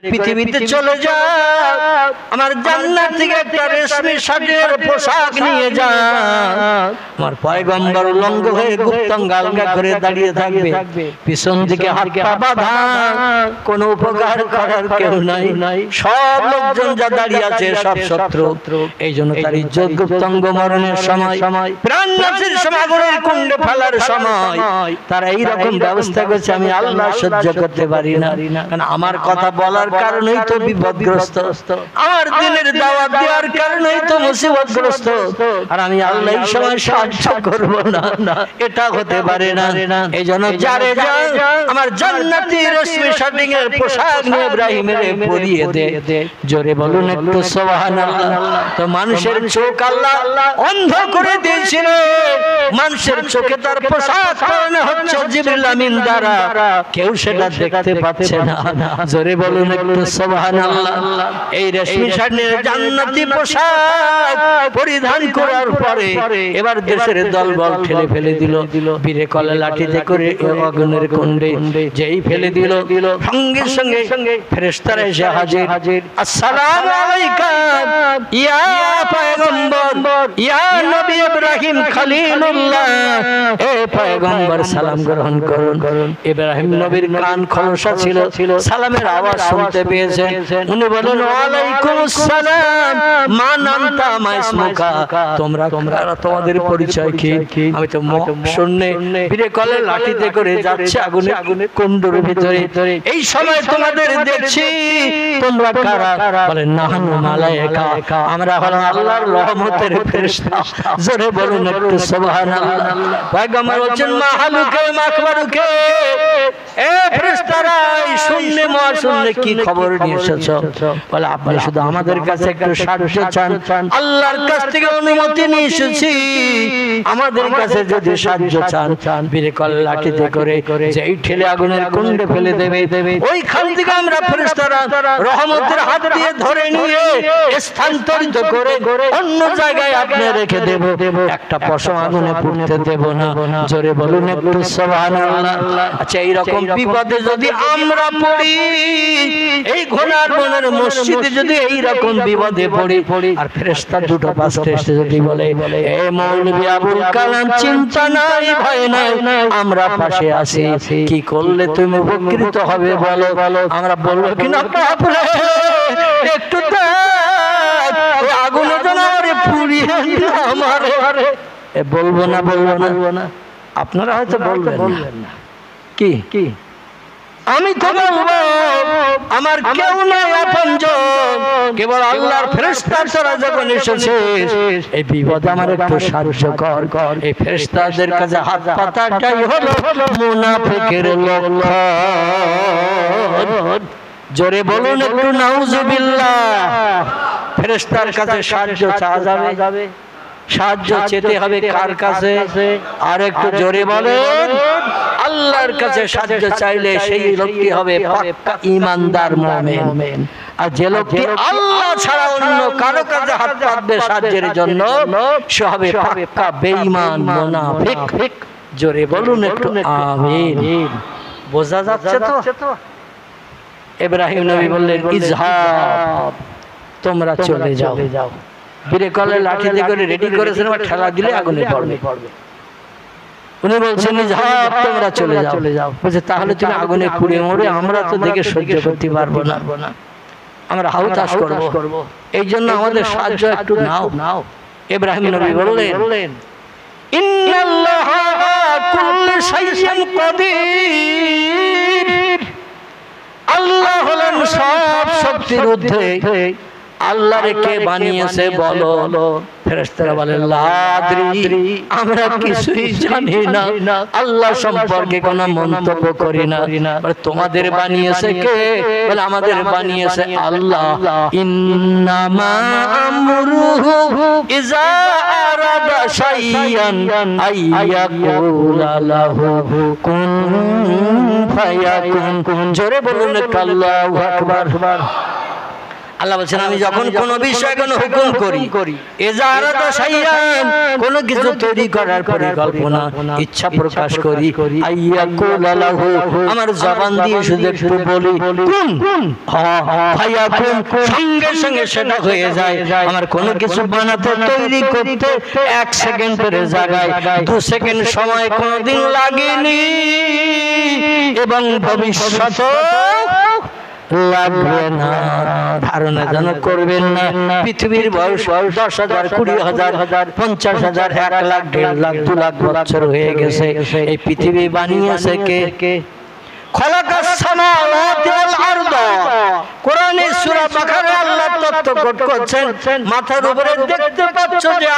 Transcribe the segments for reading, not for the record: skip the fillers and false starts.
পৃথিবীতে চলে যাও, আমার জান্নাত থেকে একটা রেশমি শাড়ির পোশাক নিয়ে যাও। আমার পয়গম্বর উলঙ্গ হয়ে গুপ্তাঙ্গ আলগা করে দাঁড়িয়ে থাকবে, পিছন দিকে হাত পা বাঁধা, কোনো উপকার করার কেউ নাই। সব লোকজন যা দাঁড়িয়ে আছে সব শত্রু। এই জন্য তার ইজ্জত গুপ্তাঙ্গ মরণের সময়, প্রাণ নাশের সাগরের কুণ্ডে ফেলার সময় তারা এইরকম ব্যবস্থা করছে। আমি আল্লাহ সহ্য করতে পারি না, কারণ আমার কথা বলার কারণেই তো বিপদগ্রস্ত, আমার দিনের দাওয়াত দেওয়ার কারণেই তো মুসিবতগ্রস্ত, আর আমি আল্লাহ এই সময় সাহায্য করব না, এটা হতে পারে না। এই জন্য যারে যা আমার জান্নাতি রেশমি শাটিং এর পোশাক নিয়ে ইব্রাহিমের পরিয়ে দে। জোরে বলুন একটু সুবহানাল্লাহ। তো মানুষের চোখ আল্লাহ অন্ধ করে দিয়েছিল, মানুষের চোখে তার পোশাক পরানো হচ্ছে জিবরিল আমিন দ্বারা, কেউ সেটা দেখতে পাচ্ছে না। জোরে বলুন একটু সুবহানাল্লাহ। এই রেশমি শাড়ির জান্নাতি পোশাক পরিধান করার পরে এবার দেশের দলবল ঠেলে ফেলে দিল বীরে কলে লাঠিতে করে আগুনের কুণ্ডে। যেই ফেলে দিল সঙ্গে সঙ্গে ফেরেশতারা এসে হাজির। আসসালামু আলাইকা ইয়া পয়গম্বর, ইয়া নবী ইব্রাহিম খলিলুল্লাহ। এ পয়গম্বর সালাম গ্রহণ করুন। ইব্রাহিম নবীর কান খলসা ছিল, সালামের আওয়াজ শুনতে পেয়েছেন। উনি বলেন ওয়ালাইকুমুস সালাম, মা নামতা মা ইসমুকা। তোমরা তোমাদের পরিচয় কি? আমি তো শুননে ফিরে কলে লাঠিতে করে যাচ্ছে আগুনে কুণ্ডুর ভিতরে, এই সময় তোমাদের দেখছি, তোমরা কারা? বলেন নাহানু মালায়েকা, আমরা হলাম আল্লাহর রহমতের ফেরেশতা। জোরে বলুন একটু সুবহানাল্লাহ। পয়গম্বর বলেন মাহালুকে মাকবারুকে, এ ফেরেশতারা শুননে মা শুননে কি খবর নিয়ে এসেছো? বলে আপনি শুধু আমাদের কাছে একটু সাহায্য চান, আল্লাহর কাছ থেকে অনুমতি নিয়ে এসেছি। আমাদের কাছে যদি সাহায্য চান, বীরে কল লাঠিতে করে যেই ঠেলে আগুনের কুণ্ডে ফেলে দেবে, ওইখান থেকে আমরা ফেরেশতারা রহমতের হাত দিয়ে ধরে নিয়ে স্থানান্তরিত করে অন্য জায়গায় আপনি রেখে দেব, একটা পশম আগুনে পুড়তে দেব না। জোরে বলুন একটু সুবহানাল্লাহ। আচ্ছা, এইরকম বিপদে যদি আমরা পড়ি, এই ঘোড়ার বনের মসজিদে যদি এইরকম বিপদে পড়ি, আর ফেরেশতা দুটো পাশে এসে যদি বলে এ মৌলভী আবুল কালাম চিন্তা নাই, ভয় নাই, আমরা পাশে আছি, কি করলে তুমি উপকৃত হবে বলো? আমরা বলবো কিনা বাপরে একটু আগুনে যেন আমারে পুড়িয়ে আমারে, বলবো না। আপনারা হয়তো বলবেন না, কি আমি তো বলবো আমার কেউ নাই আপনজন, কেবল আল্লাহর ফেরেশতা ছাড়া যখন এসেছিস, এই বিপদে আমার একটু সাহায্য কর। এই ফেরেশতাদের কাছে হাত পাতাটাই হলো মুনাফিকের লক্ষণ। জোরে বলুন একটু নাউজুবিল্লাহ। ফেরেশতার কাছে সাহায্য চাওয়া যাবে, সাহায্য চেতে হবে কার কাছে? আর একটু জোরে বলেন, আল্লাহর কাছে সাহায্য চাইলে সেই লোকটি হবে পাক্কা ঈমানদার মুমিন। আর যে লোকটি আল্লাহ ছাড়া অন্য কারো কাছে হাত পাতবে সাহায্যের জন্য, সে হবে পাক্কা বেঈমান মুনাফিক। জোরে বলুন একটু আমিন। বোঝা যাচ্ছে তো? ইব্রাহিম নবী বললেন ইজহাব, তোমরা চলে যাও। বীরে কলে লাঠিতে করে রেডি করেছেন, ঠেলা দিলে আগুনে পড়বে। উনি বলছেন ইজহাব, তোমরা চলে যাও। বলছে তাহলে তুমি আগুনে পুড়ে মরে, আমরা তো দেখে সহ্য করতে পারবো না, আমরা হাউতাশ করব, এই জন্য আমাদের সাহায্য একটু নাও। ইব্রাহিম নবী বললেন ইন্নাল্লাহা কুল্লি শাইইন কাদির, আল্লাহ হলেন সব শক্তির ঊর্ধ্বে। আল্লাহরে কে বানিয়েছে বলো? ফেরেশতারা বলেন লা আদরি, আমরা কিছুই জানি না, আল্লাহ সম্পর্কে কোনো মন্তব্য করি না। তোমাদের বানিয়েছে কে? বলে আমাদের বানিয়েছে আল্লাহ। ইন্নামা আমরুহু ইজা আরাদা শাইয়ান আইয়াকুলা লাহু কুন ফায়াকুন। জোরে বলুন আল্লাহু আকবার। আল্লাহ বলছেন আমি যখন কোন বিষয়ে কোনো হুকুম করি এজারাত শাইয়ান কোন কিছু তৈরি করার পরিকল্পনা ইচ্ছা প্রকাশ করি আইয়াকুলা লাহু আমার জবান দিয়ে শুধু একটু বলি কুন ফায়াকুন সঙ্গে সঙ্গে সেটা হয়ে যায় আমার কোনো কিছু বানাতে তৈরি করতে 1 সেকেন্ডের জায়গায় 2 সেকেন্ড সময় কোনোদিন লাগেনি এবং ভবিষ্যতে লাগবে না ধারণা যেন করবেন না পৃথিবীর বয়স 10,000 20,000 50,000 1 লাখ 1.5 লাখ 2 লাখ বছর হয়ে গেছে এই পৃথিবী বানিয়েছে কে খলাকাস সামাওয়াতি ওয়াল আরদ কোরআনে সূরা বাকারা আল্লাহ তত্ত্ব করছেন মাথার উপরে দেখতে পাচ্ছ যে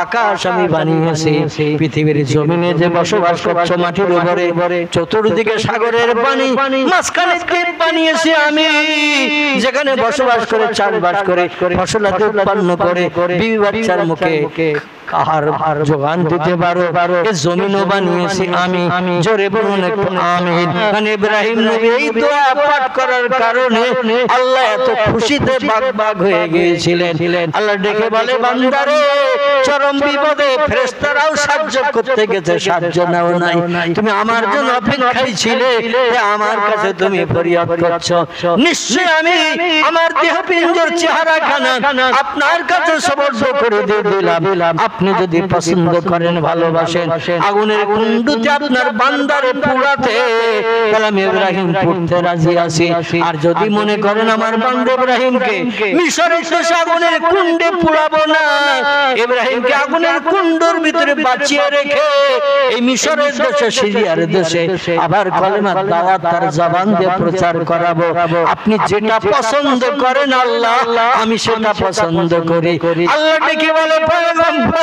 আকাশ আমি বানিয়েছি পৃথিবীর জমিনে যে বসবাস করছো মাটির উপরে চতুর্দিকে সাগরের পানি মাঝখানে দ্বীপ বানিয়েছি আমি যেখানে বসবাস করে চাষবাস করে ফসলাদি উৎপন্ন করে বিবি বাচ্চার মুখে আহার যোগান দিতে পারো এই জমিনও বানিয়েছি আমি জোরে বলুন একটু আমিন মানে ইব্রাহিম নবী এই দোয়া পাঠ করার কারণে আল্লাহ এত খুশিতে বাগবাগ হয়ে গিয়েছিলেন আল্লাহ ডেকে বলে বান্দারে চরম বিপদে ফেরেশতারাও সাহায্য করতে গেছে সাহায্য নাও নাই তুমি আমার জন্য অপেক্ষায় ছিলে আমার কাছে তুমি ফরিয়াদ করছো নিশ্চয় আমি আমার দেহ পিঞ্জর চেহারা খানা আপনার কাছে সমর্থ করে দিয়ে দিলাম আপনি যদি পছন্দ করেন ভালোবাসেন আগুনের কুণ্ডুতে আপনার বান্দারে পুরাতে তাহলে আমি ইব্রাহিম পুড়তে রাজি আছি আর যদি মনে করেন আমার বান্দা ইব্রাহিমকে মিশরের দেশে আগুনের কুণ্ডে পুড়াবো না ইব্রাহিমকে আগুনের কুণ্ডের ভিতরে বাঁচিয়ে রেখে এই মিশরের দেশে সিরিয়ার দেশে আবার কলেমার দাওয়াত তার জবান দিয়ে প্রচার করাবো আপনি যেটা পছন্দ করেন আল্লাহ আমি সেটা পছন্দ করি আল্লাহ ডেকে বলে পয়গম্বর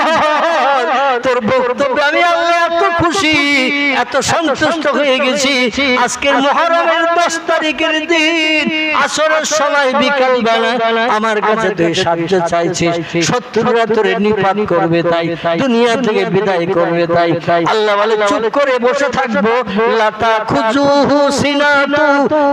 তোর বক্তব্যে আমি আল্লাহ এত খুশি এত সন্তুষ্ট হয়ে গেছি আজকের মুহররমের 10 তারিখের দিন আসরের সময় বিকাল বেলা আমার কাছে তুই সাহায্য চাইছিস শত্রুরা তোরে নিপাত করবে তাই দুনিয়া থেকে বিদায় করবে তাই আল্লাহ বলে চুপ করে বসে থাকবো লাতা খুজুহু সিনাতু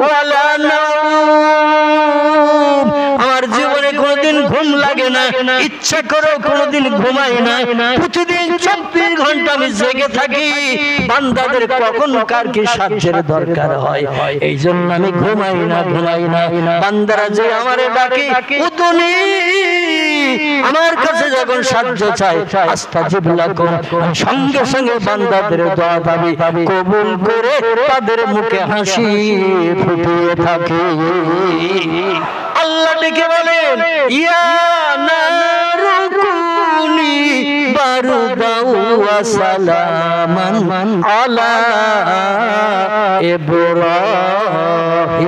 ওয়ালা নাউম আমার জীবনে কোনোদিন ঘুম লাগে না ইচ্ছা করে কোনোদিন ঘুমাই না প্রতিদিন 24 ঘন্টা আমি জেগে থাকি বান্দাদের কখন কার কি সাহায্যের দরকার হয় এই জন্য আমি ঘুমাই না বান্দারা যে আমারে ডাকে উদনি আমার কাছে যখন সাহায্য চাই আস্তাজিব লাকুম সঙ্গে সঙ্গে বান্দাদের দোয়া দাবি কবুল করে তাদের মুখে হাসি ফুটিয়ে থাকে আল্লাহ ডেকে বলেন ইয়া নারুকুনি বারুদাও ওয়া সালামান আলা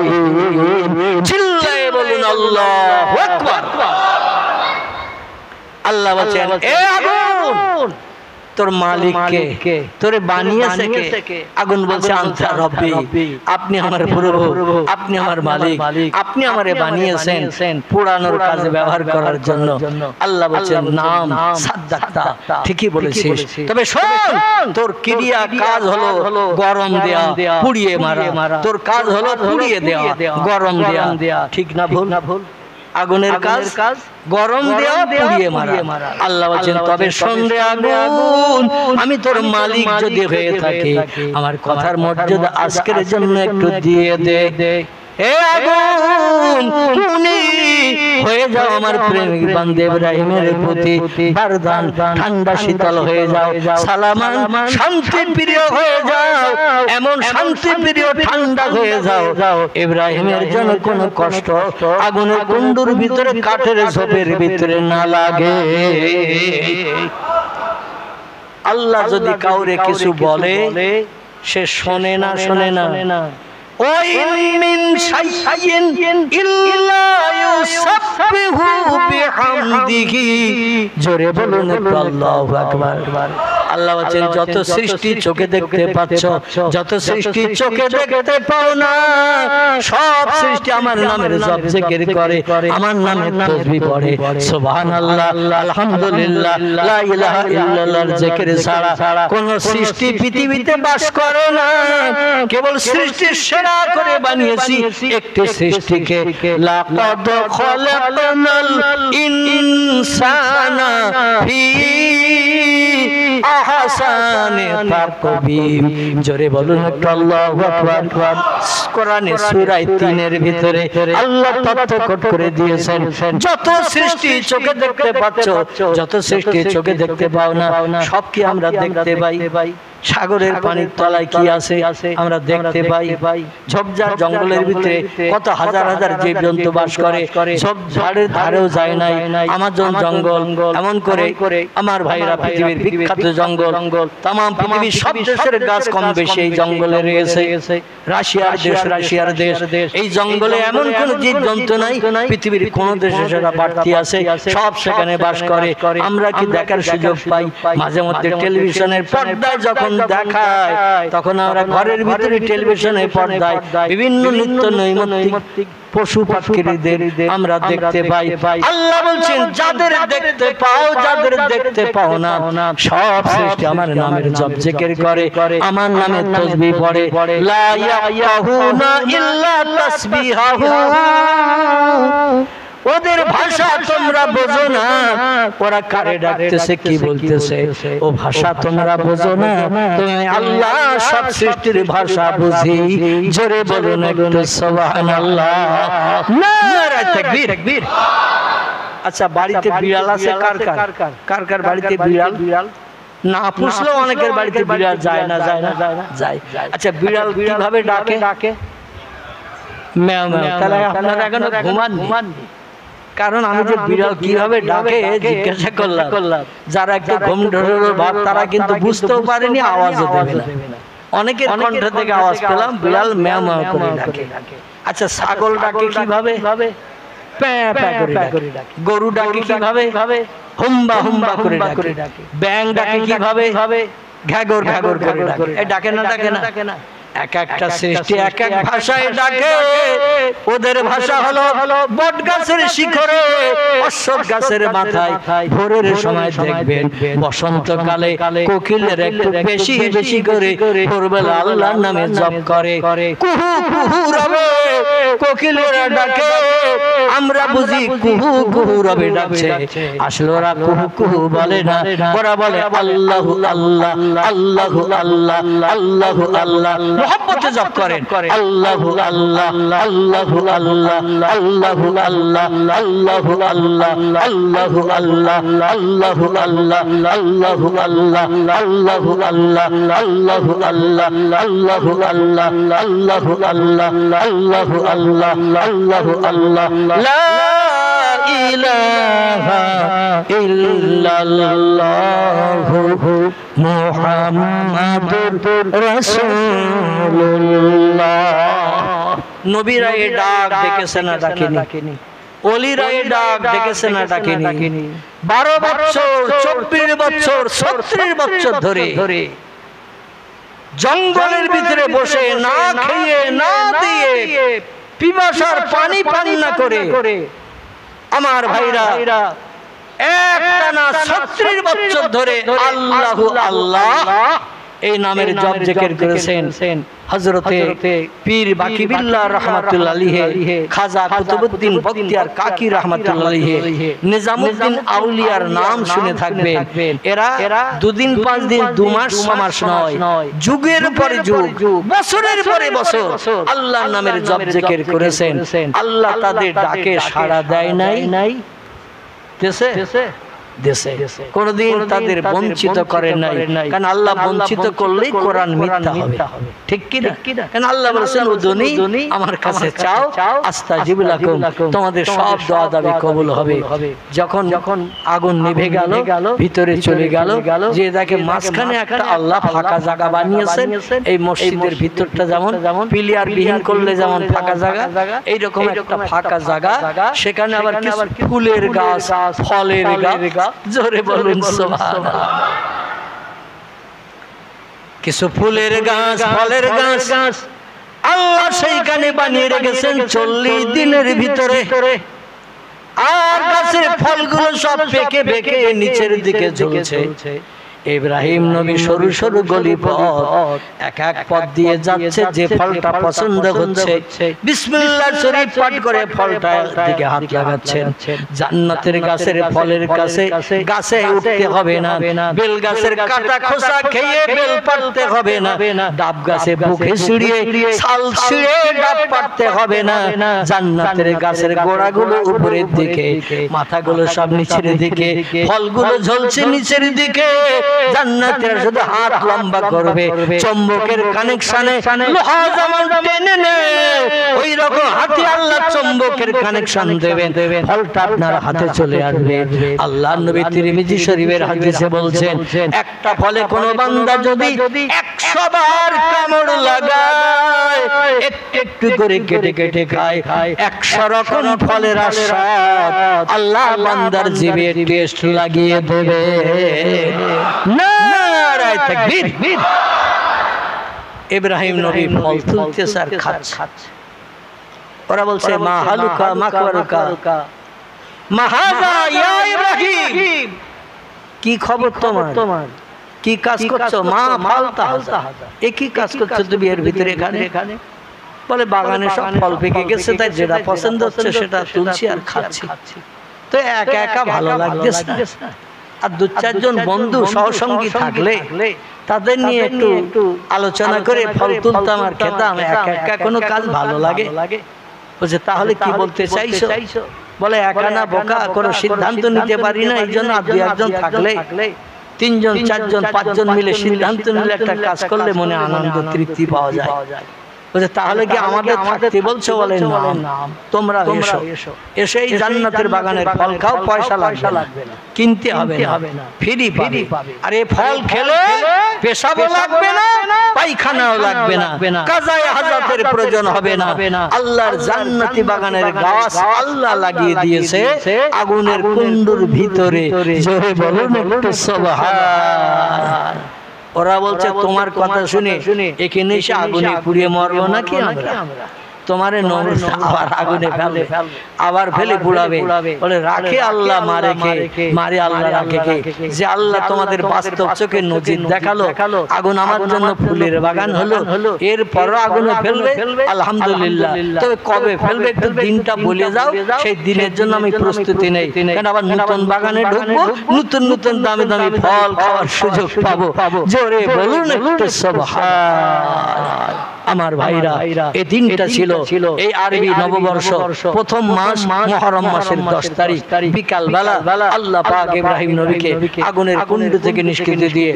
ইব্রাহিম চিল্লায়ে বলুন আল্লাহু আকবার আল্লাহ বলেন এ আগুন তোর মালিক কে তোরে বানিয়েছে কে আগুন বলছে আনতা রব্বি আপনি আমার প্রভু আপনি আমার মালিক আপনি আমারে বানিয়েছেন পোড়ানোর কাজে ব্যবহার করার জন্য আল্লাহ বলেন নাম সাদ্দাকতা ঠিকই বলেছিস তবে শোন তোর ক্রিয়া কাজ হলো গরম দেয়া পুড়িয়ে মারা তোর কাজ হলো পুড়িয়ে দেয়া গরম দেয়া ঠিক না ভুল আগুনের কাজ গরম দেয়া পুড়িয়ে মারা আল্লাহ বলেন তবে সন্দেহ আগুন আমি তোর মালিক যদি হয়ে থাকি আমার কথার মর্যাদা আজকের জন্য একটু দিয়ে দে হে আগুন তুমি হয়ে যাও আমার প্রেমিক বান্দা ইব্রাহিমের প্রতি বারদান ঠান্ডা শীতল হয়ে যাও সালামান শান্তি প্রিয় হয়ে যাও এমন শান্তি প্রিয় ঠান্ডা হয়ে যাও ইব্রাহিমের জন্য কোনো কষ্ট আগুনের কুণ্ডুর ভিতরে কাঠের ঝোপের ভিতরে না লাগে আল্লাহ যদি কাউরে কিছু বলে সে শোনে না وَإِن شَيْءٍ إِلَّا يُسَبِّحُ بِحَمْدِهِ জোরে বলুন আল্লাহু আকবার আল্লাহ বলেন যত সৃষ্টি চোখে দেখতে পাচ্ছ যত সৃষ্টি চোখে দেখতে পাও না সব সব সৃষ্টি আমার নামের জপ জিকির করে, আমার নামের তাসবিহ পড়ে। সুবহানাল্লাহ, আলহামদুলিল্লাহ, লা ইলাহা ইল্লাল্লাহর জিকির ছাড়া কোন সৃষ্টি পৃথিবীতে বাস করে না। কেবল সৃষ্টির সেরা করে বানিয়েছি একটি সৃষ্টিকে। লাকাদ খলাকনাল ইনসানা ফি আহসানি তাকবীম। জোরে বলুন আল্লাহু আকবার। কোরআনে সূরা 3 এর ভিতরে আল্লাহ তথ্য কোট করে দিয়েছেন, যত সৃষ্টি চোখে দেখতে পাচ্ছ, যত সৃষ্টি চোখে দেখতে পাও না, সব কি আমরা দেখতে পাই। সাগরের পানির তলায় কি আছে আমরা দেখতে পাই। ঝোপঝাড় জঙ্গলের ভিতরে কত হাজার হাজার জীবজন্তু বাস করে, সব ঝাড়ের ধারেও যায় নাই। আমাজন জঙ্গল, এমন করে আমার ভাইরা পৃথিবীর বিখ্যাত জঙ্গল, তাম পৃথিবীর সব দেশের গাছ কম বেশি এই জঙ্গলে রয়েছে। রাশিয়ার দেশ, এই জঙ্গলে এমন কোন জীবজন্তু নাই পৃথিবীর কোন দেশে সেটা বাড়তি আছে, সব সেখানে বাস করে। আমরা কি দেখার সুযোগ পাই? মাঝে মধ্যে টেলিভিশনের পর্দায় যখন দেখায়, তখন আমরা ঘরের ভিতরে টেলিভিশনের পর্দায় বিভিন্ন নিত্য নৈমিত্তিক পশু পাখিদের আমরা দেখতে পাই। আল্লাহ বলছেন, যাদের দেখতে পাও, যাদের দেখতে পাও না, সব সৃষ্টি আমার নামের জপ জিকির করে, আমার নামের তাসবিহ পড়ে। লা ইয়াফকাহুনা ইল্লা তাসবিহাহু। ওদের ভাষা তোমরা বোঝো না, ওরা কারে ডাকতেছে, কি বলতেছে, ও ভাষা তোমরা বোঝো না। তুমি আল্লাহ সব সৃষ্টির ভাষা বুঝি। জোরে বলুন একটু সুবহানাল্লাহ, নারে তাকবীর। আচ্ছা, বাড়িতে বিড়াল আছে কার কার বাড়িতে বিড়াল? না পুষলেও অনেকের বাড়িতে বিড়াল যায় না, যায়। আচ্ছা, বিড়াল কিভাবে ডাকে? ম্যাও ম্যাও। তাহলে আপনারা এখনো ঘুমান? কারণ আমি যে বিড়াল কিভাবে ডাকে জিজ্ঞাসা করলাম। যারা একটু ঘুম ঢোড়ো ভাব, তারা কিন্তু বুঝতেও পারেনি, আওয়াজও দেবে না। অনেকের কণ্ঠ থেকে আওয়াজ পেলাম বিড়াল ম্যাও ম্যাও করে ডাকে। আচ্ছা, ছাগল ডাকে কিভাবে? প্যাঁ প্যাঁ করে ডাকে। গরু ডাকে কিভাবে? হুম্বা হুম্বা করে ডাকে। ব্যাং ডাকে কিভাবে? ঘ্যাগর ঘ্যাগর করে ডাকে। ডাকে না? এক একটা সৃষ্টি এক এক ভাষায় ডাকে। ওদের ভাষা হলো বট গাছের শিখরে, অশ্বত্থ গাছের মাথায়। ভোরের সময় দেখবেন বসন্তকালে কোকিলের একটু বেশি বেশি করে ভোরবেলা আল্লাহর নামে জপ করে। কুহু কুহু রবে কোকিলেরা ডাকে, আমরা বুঝি কুহু কুহু রবে ডাকছে। আসলে ওরা কুহু কুহু বলে না, ওরা বলে আল্লাহু আল্লাহ, আল্লাহু আল্লাহ, আল্লাহু আল্লাহ। মোহাম্মতে জপ করেন, আল্লাহু আল্লাহ, আল্লাহু আল্লাহ, আল্লাহু আল্লাহ, আল্লাহু আল্লাহ, আল্লাহু আল্লাহ, আল্লাহু আল্লাহ, আল্লাহু আল্লাহ, আল্লাহু আল্লাহ, আল্লাহু আল্লাহ, আল্লাহু আল্লাহ, আল্লাহু আল্লাহ, আল্লাহু আল্লাহ, আল্লাহু আল্লাহ। লা ইলাহা ইল্লাল্লাহু মুহাম্মাদুর রাসূলুল্লাহ। নবীরা এই ডাক ডেকেছে না ডাকেনি? ওলিরা এই ডাক ডেকেছে না ডাকেনি? 12 বছর, 24 বছর, 36 বছর ধরে জঙ্গলের ভিতরে বসে না খেয়ে না দিয়ে পিপাসার পানি পান না করে আমার ভাইরা একটানা 36 বছর ধরে আল্লাহু আল্লাহ এই নামের জপ জিকির করেছেন। হযরতে পীর বাকিবিল্লাহ রাহমাতুল্লাহ আলাইহি, খাজা কুতুবউদ্দিন বখতিয়ার কাকি রাহমাতুল্লাহ আলাইহি, নিজামউদ্দিন আউলিয়ার নাম শুনে থাকবেন। এরা 2 দিন 5 দিন 2 মাস 6 মাস নয়, যুগের পরে যুগ, বছরের পরে বছর আল্লাহর নামের জপ জিকির করেছেন। আল্লাহ তাদের ডাকে সাড়া দেয় নাই, দেশে কোনদিন তাদের বঞ্চিত করেন নাই। কারণ আল্লাহ বঞ্চিত করলেই কোরআন মিথ্যা হবে, ঠিক কি না? কারণ আল্লাহ বলেছেন, উদুনি আমার কাছে চাও, আস্তাজিব লাকুম, তোমাদের সব দোয়া দাবি কবুল হবে। যখন আগুন নিভে গেল, ভিতরে চলে গেল, যে দেখে মাঝখানে একটা আল্লাহ ফাঁকা জায়গা বানিয়েছেন। এই মসজিদের ভিতরটা যেমন পিলিয়ার বিহীন করলে যেমন ফাঁকা জায়গা, এইরকম একটা ফাঁকা জায়গা, সেখানে আবার কিছু ফুলের গাছ, ফলের গাছ, জোরে বলুন সুবহানাল্লাহ, কিছু ফুলের গাছ, ফলের গাছ আল্লাহ সেইখানে বানিয়ে রেখেছেন 40 দিনের ভিতরে। আর গাছের ফলগুলো সব পেকে পেকে নিচের দিকে ঝুলছে। ইব্রাহিম নবী সরু সরু গলি পথ এক এক পথ দিয়ে যাচ্ছে, যে ফলটা পছন্দ হচ্ছে বিসমিল্লাহ শরীফ পাঠ করে ফলটার দিকে হাত লাগাচ্ছেন। জান্নাতের গাছের ফলের কাছে গাছে উঠতে হবে না, বেল গাছের কাটা খোসা খেয়ে বেল পাড়তে হবে না, ডাব গাছে বুকে ছিঁড়িয়ে ছাল ছিঁড়ে ডাব পাড়তে হবে না। জান্নাতের গাছের গোড়াগুলো উপরের দিকে, মাথাগুলো সব নিচের দিকে, ফলগুলো ঝুলছে নিচের দিকে। জান্নাতীরা শুধু হাত লম্বা করবে, চুম্বকের কানেকশনে লোহা যেমন টেনে নেয় ওই রকম হাতে আল্লাহ চুম্বকের কানেকশন দেবেন, ফলটা আপনার হাতে চলে আসবে। আল্লাহর নবী তিরমিজি শরীফের হাদিসে বলছেন, একটা ফলে কোন বান্দা যদি 100 বার কামড় লাগায়, একটু একটু করে কেটে কেটে খায়, 100 রকম ফলের আস্বাদ আল্লাহ বান্দার জিভে টেস্ট লাগিয়ে দেবে। নারায়ে তাকবীর। ইব্রাহিম নবী ফল তুলতেছে আর খাচ্ছে। ওরা বলছে মা হালুকা মাকওয়ারুকা মাহাজা ইয়া ইব্রাহিম, কি খবর তোমার, কি কাজ করছো? মা ফালতা হাজা, এ কি কাজ করছো তুমি এর ভিতরে এখানে? বলে বাগানে সব ফল পেকে গেছে, তাই যেটা পছন্দ হচ্ছে সেটা তুলছি আর খাচ্ছি। তো একা একা ভালো লাগতেছে না, আর 2-4 জন বন্ধু সহসঙ্গী থাকলে তাদের নিয়ে একটু আলোচনা করে ফল তুলতাম আর খেতাম। একা একা কোনো কাজ ভালো লাগে? বলছে তাহলে কি বলতে চাইছো? বলে একা না বোকা, কোনো সিদ্ধান্ত নিতে পারি না, এই জন্য আর 2-1 জন থাকলে 3 জন 4 জন 5 জন মিলে সিদ্ধান্ত নিলে একটা কাজ করলে মনে আনন্দ তৃপ্তি পাওয়া যায়। বলছে তাহলে কি আমাদের থাকতে বলছো? বলে না, তোমরা এসে এই জান্নাতের বাগানের ফল খাও, পয়সা লাগবে না, কিনতে হবে না, ফ্রি পাবে। আর এই ফল খেলে পেশাবও লাগবে না, পায়খানাও লাগবে না, কাজায়ে হাজাতের প্রয়োজন হবে না। আল্লাহর জান্নাতি বাগানের গাছ আল্লাহ লাগিয়ে দিয়েছে আগুনের কুণ্ডুর ভিতরে। জোরে বলুন একটু সুবহান। ওরা বলছে তোমার কথা শুনে এখানে এসে আগুনে পুড়িয়ে মরবো নাকি আমরা? তোমারে আবার আগুনে ফেলবে, আবার ফেলে পুড়াবে। বলে রাখে আল্লাহ মারে আল্লাহ রাখে কে? যে আল্লাহ তোমাদের বাস্তব চোখে নজির দেখালো, আগুন আমার জন্য ফুলের বাগান হলো, এরপরও আগুনে ফেলবে, আলহামদুলিল্লাহ। তবে কবে ফেলবে একটু দিনটা বলে যাও, সেই দিনের জন্য আমি প্রস্তুতি নেই। কারণ আবার নতুন বাগানে ঢুকবো, নতুন নতুন দামি দামি ফল খাওয়ার সুযোগ পাবো। জোরে বলুন একটু সুবহান। আমার ভাইরা, এই দিনটা ছিল এই আরবি নববর্ষ প্রথম মাস মুহররম মাসের 10 তারিখ বিকাল বেলা আল্লাহ পাক ইব্রাহিম নবীকে আগুনের কুণ্ড থেকে নিষ্কৃতি দিয়ে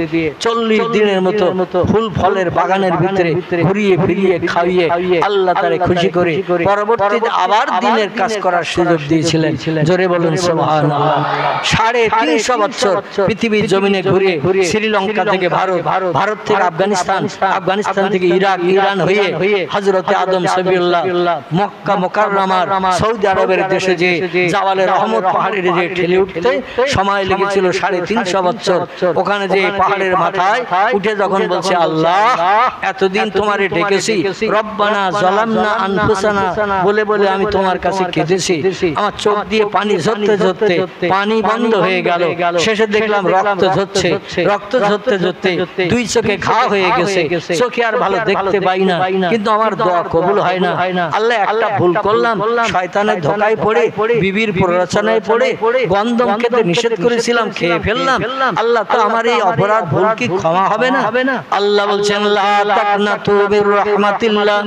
40 দিনের মতো ফুল ফলের বাগানের ভিতরে ঘুরিয়ে ফিরিয়ে খাইয়ে আল্লাহ তারে খুশি করে পরবর্তীতে আবার দিনের কাজ করার সুযোগ দিয়েছিলেন। জোরে বলুন সুবহানাল্লাহ। 350 বছর পৃথিবীর জমিনে ঘুরে শ্রীলঙ্কা থেকে ভারত থেকে আফগানিস্তান, আফগানিস্তান থেকে ইরাক, ইরান হয়ে হযরতে আদম সবিউল্লাহ মক্কা মুকাররমার সৌদি আরবের দেশে যে জাওয়ালে রহমত পাহাড়ের যে ঠেলে উঠতে সময় লেগেছিল 350 বছর। ওখানে যে পাহাড়ের মাথায় উঠে যখন বলছে আল্লাহ এতদিন তোমারে ডেকেছি, রব্বানা যালামনা আনফুসানা বলে বলে আমি তোমার কাছে কেঁদেছি, আমার চোখ দিয়ে পানি ঝরতে ঝরতে পানি বন্ধ হয়ে গেল, শেষে দেখলাম রক্ত ঝরছে, রক্ত ঝরতে ঝরতে 2 চোখে ঘা হয়ে গেছে, চোখে আর ভালো দেখতে পাই না, কিন্তু আমার দোয়া কবুল হয় না। আল্লাহ একটা ভুল করলাম, শয়তানের ধোঁকায় পড়ে বিবির প্ররোচনায় পড়ে গন্ধম খেতে নিষেধ করেছিলাম, খেয়ে ফেললাম। আল্লাহ তো আমার এই অপরাধ ভুল কি ক্ষমা হবে না? আল্লাহ বলছেন লা তাকনাতু মির রাহমাতিল্লাহ,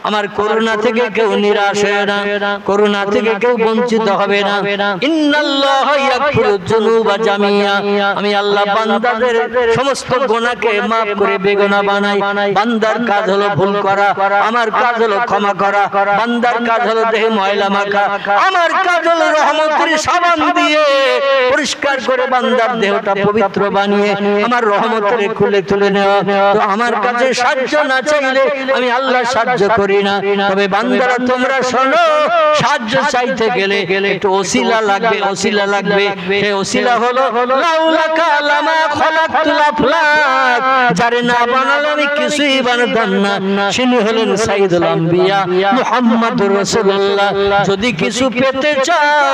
আমার করুণা থেকে কেউ নিরাশ হয় না, করুণা থেকে কেউ বঞ্চিত হবে না। ইন্নাল্লাহা ইয়াগফিরুয যুনুবা জামিয়া, আমি আল্লাহ বান্দাদের সমস্ত গুনাহকে maaf করে বেগুনাহ বানাই। বান্দার কাজ হলো ভুল করা, আমার কাজ হলো ক্ষমা করা। বান্দার কাজ হলো দেহে ময়লা মাখা, আমার কাজ হলো রহমতের সাবান দিয়ে পরিষ্কার করে বান্দার দেহটা পবিত্র বানিয়ে আমার রহমতের খুলে তুলে নেওয়া। তো আমার কাছে সাহায্য না চাইলে আমি আল্লাহ সাহায্য করি করি না। তবে বান্দারা তোমরা শোনো, সাহায্য চাইতে গেলে একটু ওসিলা লাগবে, ওসিলা লাগবে। সেই ওসিলা হলো লাউলাকা লামা খলাকতুল আফলাক, যারে না বানালে আমি কিছুই বানাতাম না। তিনি হলেন সাইয়্যিদুল আম্বিয়া মুহাম্মদুর রাসূলুল্লাহ। যদি কিছু পেতে চাও,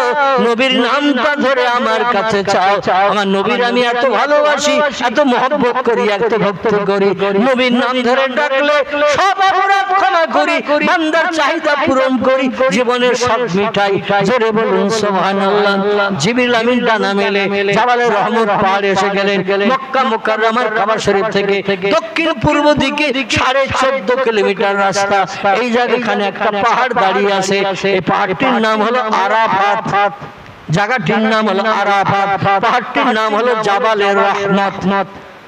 নবীর নামটা ধরে আমার কাছে চাও। আমার নবীর আমি এত ভালোবাসি, এত মহব্বত করি, এত ভক্তি করি। নবীর নাম ধরে ডাকলে সব অপরাধ ক্ষমা করি, বান্দার চাহিদা পূরণ করি, জীবনের সব মিঠাই। জোরে বলুন সুবহানাল্লাহ। জিবরিল আমিন ডানা মেলে জাবালে রহমত পাহাড়ে এসে গেলেন। মক্কা মুকাররমার কাবা শরীফ থেকে দক্ষিণ পূর্ব দিকে 14.5 কিলোমিটার রাস্তা। এই জায়গাখানে একটা পাহাড় দাঁড়িয়ে আছে। এই পাহাড়টির নাম হলো আরাফাত। জায়গাটির নাম হলো আরাফাত, পাহাড়টির নাম হলো জাবালে রহমত।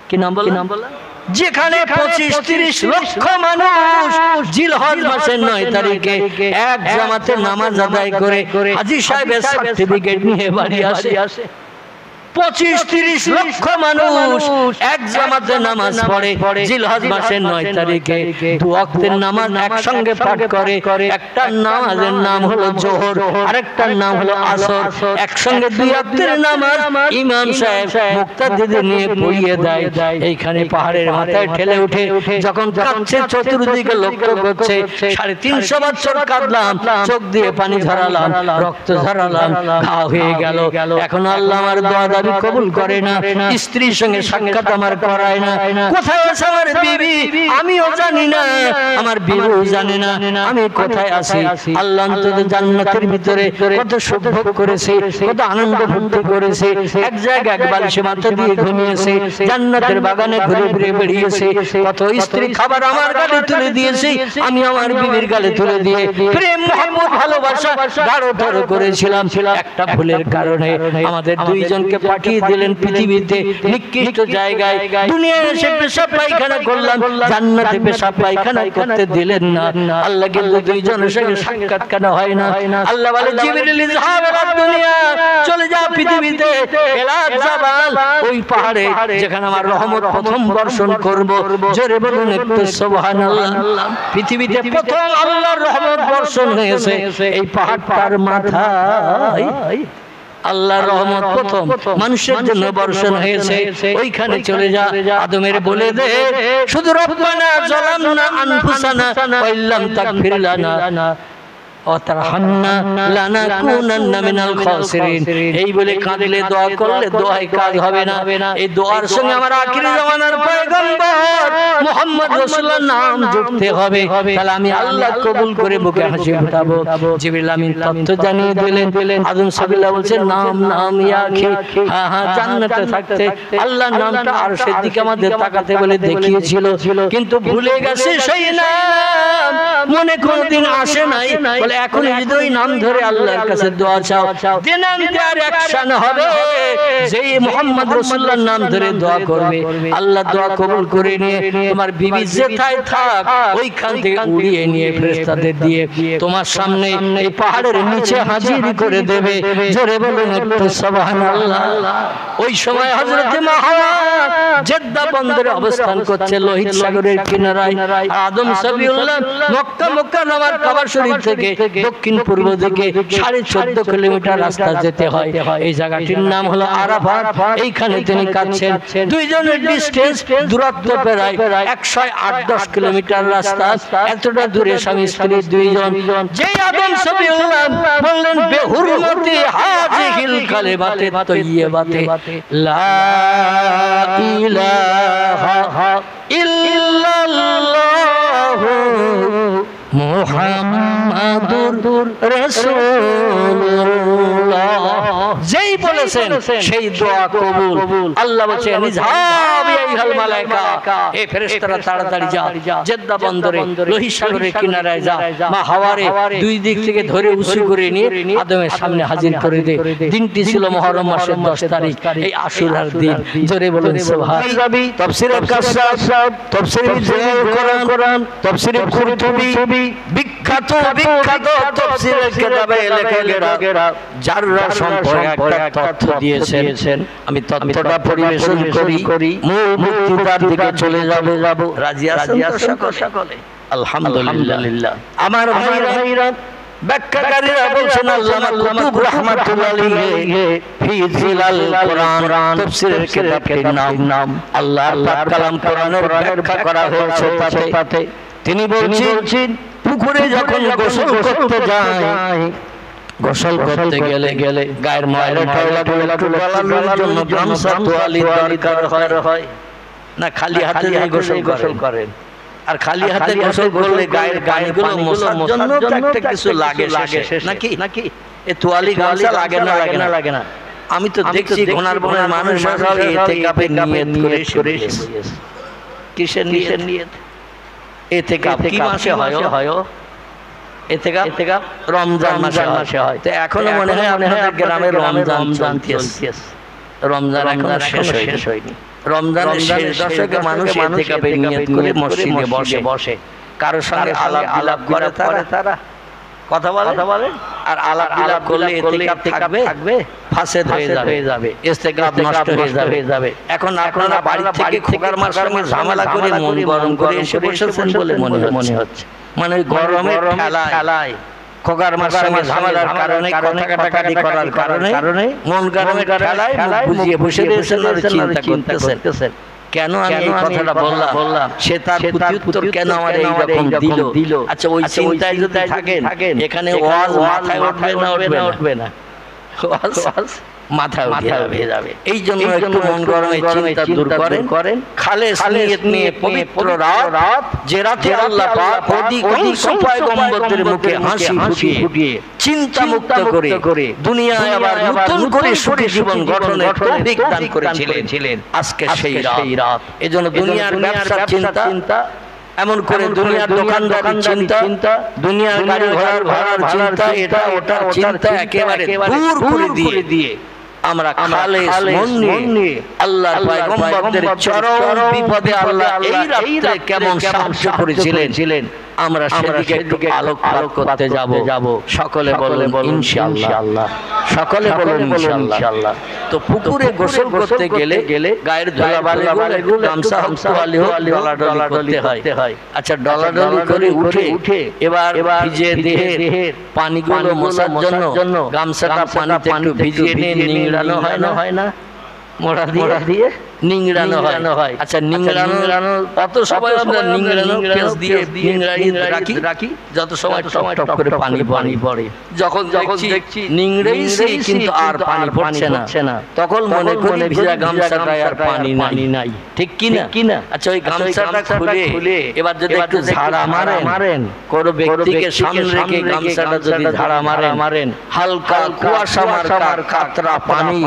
কি নাম বলেন? যেখানে 25-30 লক্ষ মানুষ জিলহজ মাসের 9 তারিখে এক জামাতে নামাজ আদায় করে হাজী সাহেবের সার্টিফিকেট নিয়ে বাড়ি আসে। 25-30 লক্ষ মানুষ এক জামাতে নামাজ পড়ে জিলহজ মাসের 9 তারিখে। 2 ওয়াক্তের নামাজ একসঙ্গে পাঠ করে। একটা নামাজের নাম হলো জোহর, আরেকটার নাম হলো আসর। একসঙ্গে 2 ওয়াক্তের নামাজ ইমাম সাহেব মুক্তাদিদের নিয়ে পড়িয়ে দেয়। এইখানে পাহাড়ের মাথায় ঠেলে উঠে যখন কাঁদছে, চতুর্দিকে লক্ষ্য করছে। 350 বছর কাঁদলাম, চোখ দিয়ে পানি ঝরালাম, রক্ত ঝরালাম, ঘা হয়ে গেল। এখন আল্লাহ আমার দোয়া কবুল করে না, স্ত্রীর সঙ্গে সাক্ষাৎ আমার করায় না। কোথায় আছে আমার বিবি আমিও জানি না, আমার বিবিও জানে না আমি কোথায় আছি। আল্লাহ অন্তত জান্নাতের ভিতরে কত সুখ ভোগ করেছে, কত আনন্দ ভুক্তি করেছে। এক জায়গায় এক বালিশে মাথা দিয়ে ঘুমিয়েছে, জান্নাতের বাগানে ঘুরে ঘুরে বেরিয়েছে। কত স্ত্রী খাবার আমার গালে তুলে দিয়েছে, আমি আমার বিবির গালে তুলে দিয়ে প্রেম মহব্বত ভালোবাসা গাঢ়তর করেছিলাম। একটা ভুলের কারণে আমাদের দুইজনকে পাঠিয়ে দিলেন পৃথিবীতে নিকৃষ্ট জায়গায়। দুনিয়ায় এসে পেশাব পায়খানা করলাম, জান্নাতে পেশাব পায়খানা করতে দিলেন না। আল্লাহ কিন্তু দুইজনের সঙ্গে সাক্ষাৎ কেন হয় না? আল্লাহ বলে জিবরিল ইযহাব ইলা দুনিয়া, চলে যা পৃথিবীতে, ইলা জাবাল, ওই পাহাড়ে যেখানে আমার রহমত প্রথম বর্ষণ করব। জোরে বলুন একটু সুবহানাল্লাহ। পৃথিবীতে প্রথম আল্লাহর রহমত বর্ষণ হয়েছে এই পাহাড়টার মাথায়। আল্লাহর রহমত প্রথম মানুষের জন্য বর্ষণ হয়েছে। ওইখানে চলে যা, আদমের বলে দে শুধু রব্বানা যালামনা আনফুসানা ওয়া ইল্লাম তাগফির লানা অতারহামনা লানাকুনান্না মিনাল খাসিরিন। এই বলে কাঁদলে, দোয়া করলে দোয়ায় কাজ হবে না। এই দোয়ার সঙ্গে আমার আখির জামানার পয়গম্বর মুহাম্মদ রাসূলুল্লাহর নাম জুড়তে হবে, তাহলে আমি আল্লাহ কবুল করে বুকে হাসি ফোটাবো। জিবরিল আমিন তথ্য জানিয়ে দিলেন। আদম সাবিল্লাহ বলছেন নাম নাম ইয়াখি, হ্যাঁ হ্যাঁ জান্নাতে থাকতে আল্লাহর নামটা আরশের দিকে আমাদের তাকাতে বলে দেখিয়েছিল, কিন্তু ভুলে গেছে সেই নাম, মনে কোনদিন আসে নাই। এখন যদি ওই নাম ধরে আল্লাহর কাছে দোয়া চাও, দিনান দেয়ার অ্যাকশন হবে। যেই মুহাম্মদ রাসূলুল্লাহর নাম ধরে দোয়া করবে, আল্লাহ দোয়া কবুল করে নিয়ে তোমার বিবি যেথায় থাক ওইখান থেকে উড়িয়ে নিয়ে ফেরেশতাদের দিয়ে তোমার সামনে এই পাহাড়ের নিচে হাজির করে দেবে। জোরে বলুন একটু সুবহানাল্লাহ। ওই সময় হযরত মা হাওয়া জেদ্দা বন্দরে অবস্থান করছে, লোহিত সাগরের কিনারায়। আদম সবিউল্লাহ মক্কা মুকাররমার কাবা শরীফ থেকে দক্ষিণ পূর্ব দিকে 14.5 কিলোমিটার রাস্তা যেতে হয়। এই জায়গাটির নাম হলো আরাফাত। এইখানে তিনি কাঁদছেন। দুইজনের ডিসটেন্স দূরত্ব প্রায় 108-10 কিলোমিটার রাস্তা। এতটা দূরে স্বামী স্ত্রী দুইজন। যেই আদম সবিউল্লাহ বললেন বেহুরমতি হাযিহিল কালিমাতে তাইয়্যিবাতে লা ইলাহা ইল্লাল্লাহু মুহাম্মাদুর রাসূলুল্লাহ। যেই বলেছেন সেই দোয়া কবুল। আল্লাহ বলেন ইযহাব আইহাল মালায়েকা, এই ফেরেশতারা তাড়াতাড়ি যা, জেদ্দা বন্দরে লোহিত সাগরের কিনারায় যা, মা হাওয়ারে দুই দিক থেকে ধরে উঁচু করে নিয়ে আদমের সামনে হাজির করে দে। দিনটি ছিল মুহররম মাসের 10 তারিখ, এই আশুরার দিন। জোরে বলুন সুবহানাল্লাহ। তাফসীরে কাশফ, তাফসীরে কোরআন, তাফসীরে কুরতুবী, বিখ্যাত বিখ্যাত তাফসীরের কিতাবে লেখা গেরা জাররা সম্পর্কে একটা তথ্য দিয়েছেন। আমি তথ্যটা পরিবেশন করি, মূল বক্তৃতার দিকে চলে যাব। রাজি আছেন সকলে? আলহামদুলিল্লাহ। আমার ভাইরা ব্যাখ্যাকারীরা বলছেন আল্লামা কুতুব রাহমাতুল্লাহ আলাইহি ফি জিলাল কোরআন তাফসীরের কিতাবের নাম আল্লাহর পাক কালাম কোরআনের ব্যাখ্যা করা হয়েছে তাতে তিনি বলছেন পুকুরে যখন গোসল করতে যায়, গোসল করতে গেলে গায়ের ময়লা টয়লা একটু গলানোর জন্য গামছা তোয়ালি দরকার হয় না, খালি হাতে গোসল করেন। আর খালি হাতে গোসল করলে গায়ের গায়েগুলো মোছার জন্য একটা কিছু লাগে নাকি এই তোয়ালি গামছা লাগে না। আমি তো দেখছি ঘোনার বনের মানুষরা এতে কাপে নিয়ত করে এসেছে। কিসের নিয়ত? এতে কাপ কি মাসে হয়? এতে কাপ রমজান মাসে হয়। তো এখনো মনে হয় আপনাদের গ্রামে রমজান চলছে। রমজান এখন শেষ হয়নি। রমজানের শেষ দশকে মানুষ এতে কাপে নিয়ত করে মসজিদে বসে, কারোর সঙ্গে আলাপ করে তারা কথা বলে। আর আলাপ করলে এতে কাপ থাকবে, ফাসেদ হয়ে যাবে, ইস্তেকাব নষ্ট হয়ে যাবে। এখন আপনারা বাড়ি থেকে খোকার মার সঙ্গে ঝামেলা করে মন গরম করে এসে বসেছেন বলে মনে হচ্ছে। মানে ওই গরমের ঠেলায় খোকার মার সঙ্গে ঝামেলার কারণে কথা কাটাকাটি করার কারণে মন গরমের ঠেলায় বুঝিয়ে বসে রয়েছেন আর চিন্তা করতেছেন কেন আমি এই কথাটা বললাম, সে তার প্রত্যুত্তর কেন আমার এই রকম দিল। আচ্ছা ওই চিন্তায় যদি থাকেন এখানে ওয়াজ মাথায় উঠবে না, ওয়াজ মাথায় উঠে যাবে। এই জন্য একটু মন গরমে চিন্তা দূর করেন। খালেস নিয়ত নিয়ে পবিত্র রাত, যে রাতে আল্লাহ পাক অধিকাংশ পয়গম্বরদের মুখে হাসি ফুটিয়ে চিন্তা মুক্ত করে দুনিয়ায় আবার নতুন করে সুখী জীবন গঠনের তৌফিক দান করেছিলেন, আজকে সেই রাত। এজন্য দুনিয়ার ব্যবসার চিন্তা, এমন করে দুনিয়ার দোকানদারি চিন্তা, দুনিয়ার গাড়ি ঘোড়ার চিন্তা, এটা ওটা চিন্তা একেবারে দূর করে দিয়ে আমরা খালেস মন নিয়ে আল্লাহর পয়গম্বরদের চরম বিপদে আল্লাহ এই রাতে কেমন সাহায্য করেছিলেন আমরা সেদিকে একটু আলোক করতে যাব। সকলে বলেন ইনশাআল্লাহ, সকলে বলেন ইনশাআল্লাহ। তো পুকুরে গোসল করতে গেলে গায়ের ধুলাবালিগুলো গামছা তোয়ালি ডলাডলি করতে হয়। আচ্ছা ডলাডলি করে উঠে এবার ভিজে দেহের পানিগুলো মোছার জন্য গামছাটা পানিতে একটু ভিজিয়ে নিয়ে নিংড়ানো হয় না, মোড়া দিয়ে নিংড়ানো হয়। আচ্ছা নিংড়ানো অত সময় আমরা নিংড়ানো পেঁচ দিয়ে রাখি যত সময় টপ করে পানি পড়ে। যখন দেখছি নিংড়েইছি কিন্তু আর পানি পড়ছে না, তখন মনে করি ভিজা গামছাটায় আর পানি নাই, ঠিক কি না? আচ্ছা ওই গামছাটা খুলে এবার যদি একটু ঝাড়া মারেন, কোন ব্যক্তিকে সামনে রেখে গামছাটা যদি ঝাড়া মারেন, হালকা কুয়াশা মার্কার কাতরা পানি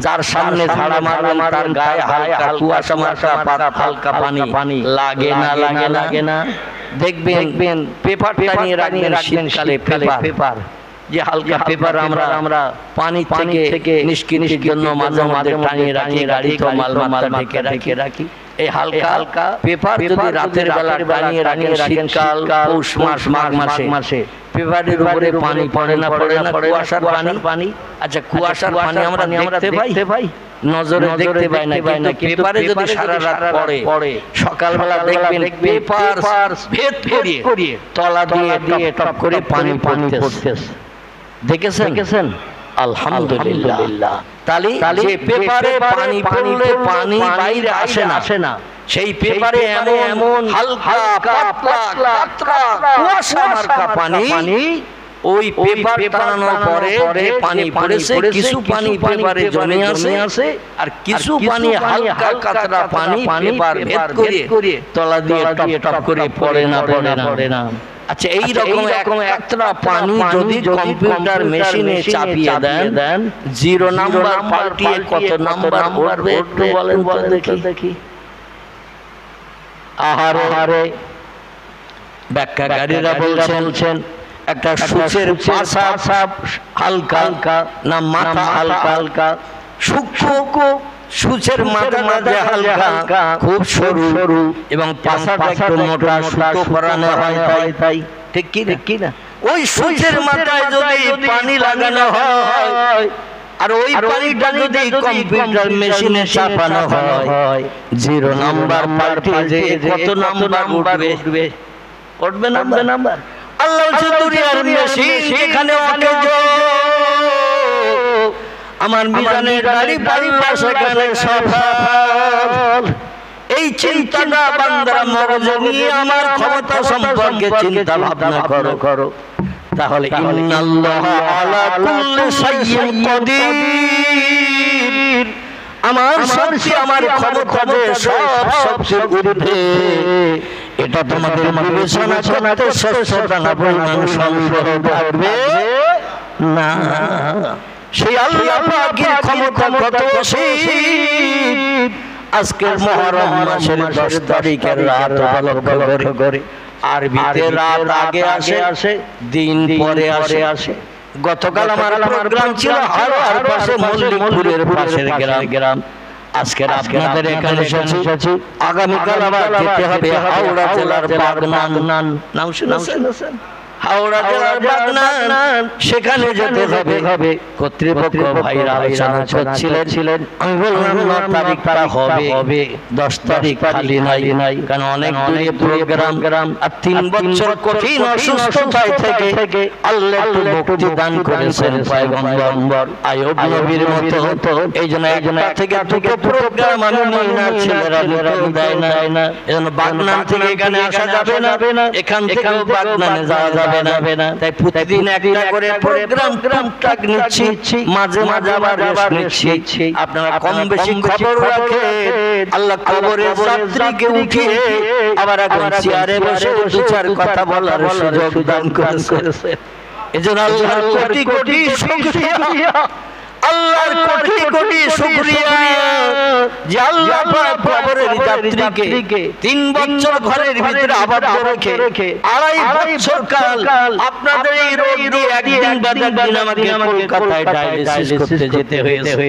যার সামনে ঝাড়া মারবেন তার গায়ে হালকা কুয়াশা মার্কা হালকা পানি লাগে না। দেখবেন পেপারটা নিয়ে রাখবেন শীতকালে, পেপার যে হালকা পেপার আমরা পানি থেকে নিষ্কৃতির জন্য মাঝে মাঝে টানিয়ে রাখি, গাড়ি তো মালমাতা ঢেকে রাখি। এই হালকা পেপার যদি রাতের বেলা টানিয়ে রাখেন শীতকাল পৌষ মাঘ মাসে পেপারের উপরে পানি পড়ে না কুয়াশার পানি। আচ্ছা কুয়াশার পানি আমরা দেখতে পাই, নজরে দেখতে পাই না, পেপারে যদি সারা রাত পড়ে সকালবেলা দেখবেন পেপার ভেদ করিয়ে তলা দিয়ে টপ করে পানি পড়তেছে। দেখেছেন? আলহামদুলিল্লাহ। তাহলে যে পেপারে পানি পড়লে পানি বাইরে আসে না, সেই পেপারে এমন হালকা পাতলা কুয়াশা মার্কা পানি, ওই পেপার টানানোর পরে যে পানি পড়েছে কিছু পানি পেপারে জমে আসে আর কিছু পানি হালকা কাতরা পানি পেপার ভেদ করে তলা দিয়ে টপ করে পড়ে না। আচ্ছা এই রকম একটা পানি যদি কম্পিউটার মেশিনে চাপিয়ে দেন 0 নাম্বার পাল্টিয়ে কত নাম্বার উঠবে একটু বলেন দেখি। আহারে ব্যাখ্যাকারীরা বলছেন একটা সূচের পাশা হালকা না মাথা হালকা, সূক্ষ্ম সূচের মাঝে হালকা খুব সরু এবং পাশাটা একটু মোটা সুতো পরানো হয় তাই, ঠিক কি না? ওই সূচের মাথায় যদি পানি লাগানো হয় আর ওই পানিটা যদি কম্পিউটার মেশিনে চাপানো হয় 0 নাম্বার পাল্টে যে কত নাম্বার উঠবে উঠবে না আল্লাহ দুনিয়ার মেশিন যেখানে অকেজ আমার মিজানের গাড়ি পাল্লা সেখানে সফল। এই চিন্তাটা বান্দার মগজে নিয়ে আমার ক্ষমতা সম্পর্কে চিন্তা ভাবনা করো, তাহলে ইন্নাল্লাহা আলা কুল্লি শাইইন কাদির, আমার শক্তি আমার ক্ষমতা যে সব শক্তির ঊর্ধ্বে, এটা তোমাদের বিবেচনা করতে সচ্ছলতা না পরিমাণ সম্ভব থাকবে না। সেই আল্লাহ পাকের ক্ষমতা কত বেশি। আজকের মুহররম মাসের 10 তারিখের রাত উপলক্ষ করে আরবিতে রাত আগে আসে, দিন পরে আসে। গতকাল আমার প্রোগ্রাম ছিল হাওড়ার পাশে মল্লিকপুরের পাশের গ্রাম। আজকে আপনাদের এখানে এসেছি, আগামীকাল আবার যেতে হবে হাওড়া জেলার বাগনান। নাম শুনেছেন? হাওড়া জেলার বাগনান, সেখানে যেতে হবে। কর্তৃপক্ষ ভাইরা আলোচনা করছিলেন, আমি বললাম 9 তারিখটা হবে, 10 তারিখ খালি নাই, কারণ অনেক প্রোগ্রাম। আর 3 বছর কঠিন অসুস্থতায় থেকে আল্লাহ একটু মুক্তি দান করেছেন পয়গম্বর আইয়ুব নবীর মতো। এই জন্য একটা থেকে দুটো প্রোগ্রাম আমি নিই না, ছেলেরা দেয় না। এজন্য বাগনান থেকে এখানে আসা যাবে না, এখান থেকেও বাগনানে যাওয়া যাবে না। তাই প্রতিদিন একটা করে প্রোগ্রাম টুকটাক নিচ্ছি, মাঝে আবার নিচ্ছি। আপনারা কম বেশি খবর রাখেন। আল্লাহ কবরের যাত্রীকে উঠিয়ে আবার এখন চেয়ারে বসে 2-4 কথা বলার সুযোগ দান করেছে। এজন্য আল্লাহর কোটি কোটি শুকরিয়া, আল্লাহর কোটি কোটি শুকরিয়া যে আল্লাহ পাক কবরের যাত্রীকে 3 বছর ঘরের ভিতরে আবদ্ধ রেখে 2.5 বছর কাল আপনাদের এই রোগ দিয়ে একদিন বাদে একদিন আমাকে কলকাতায় ডায়ালিসিস করতে যেতে হয়েছে।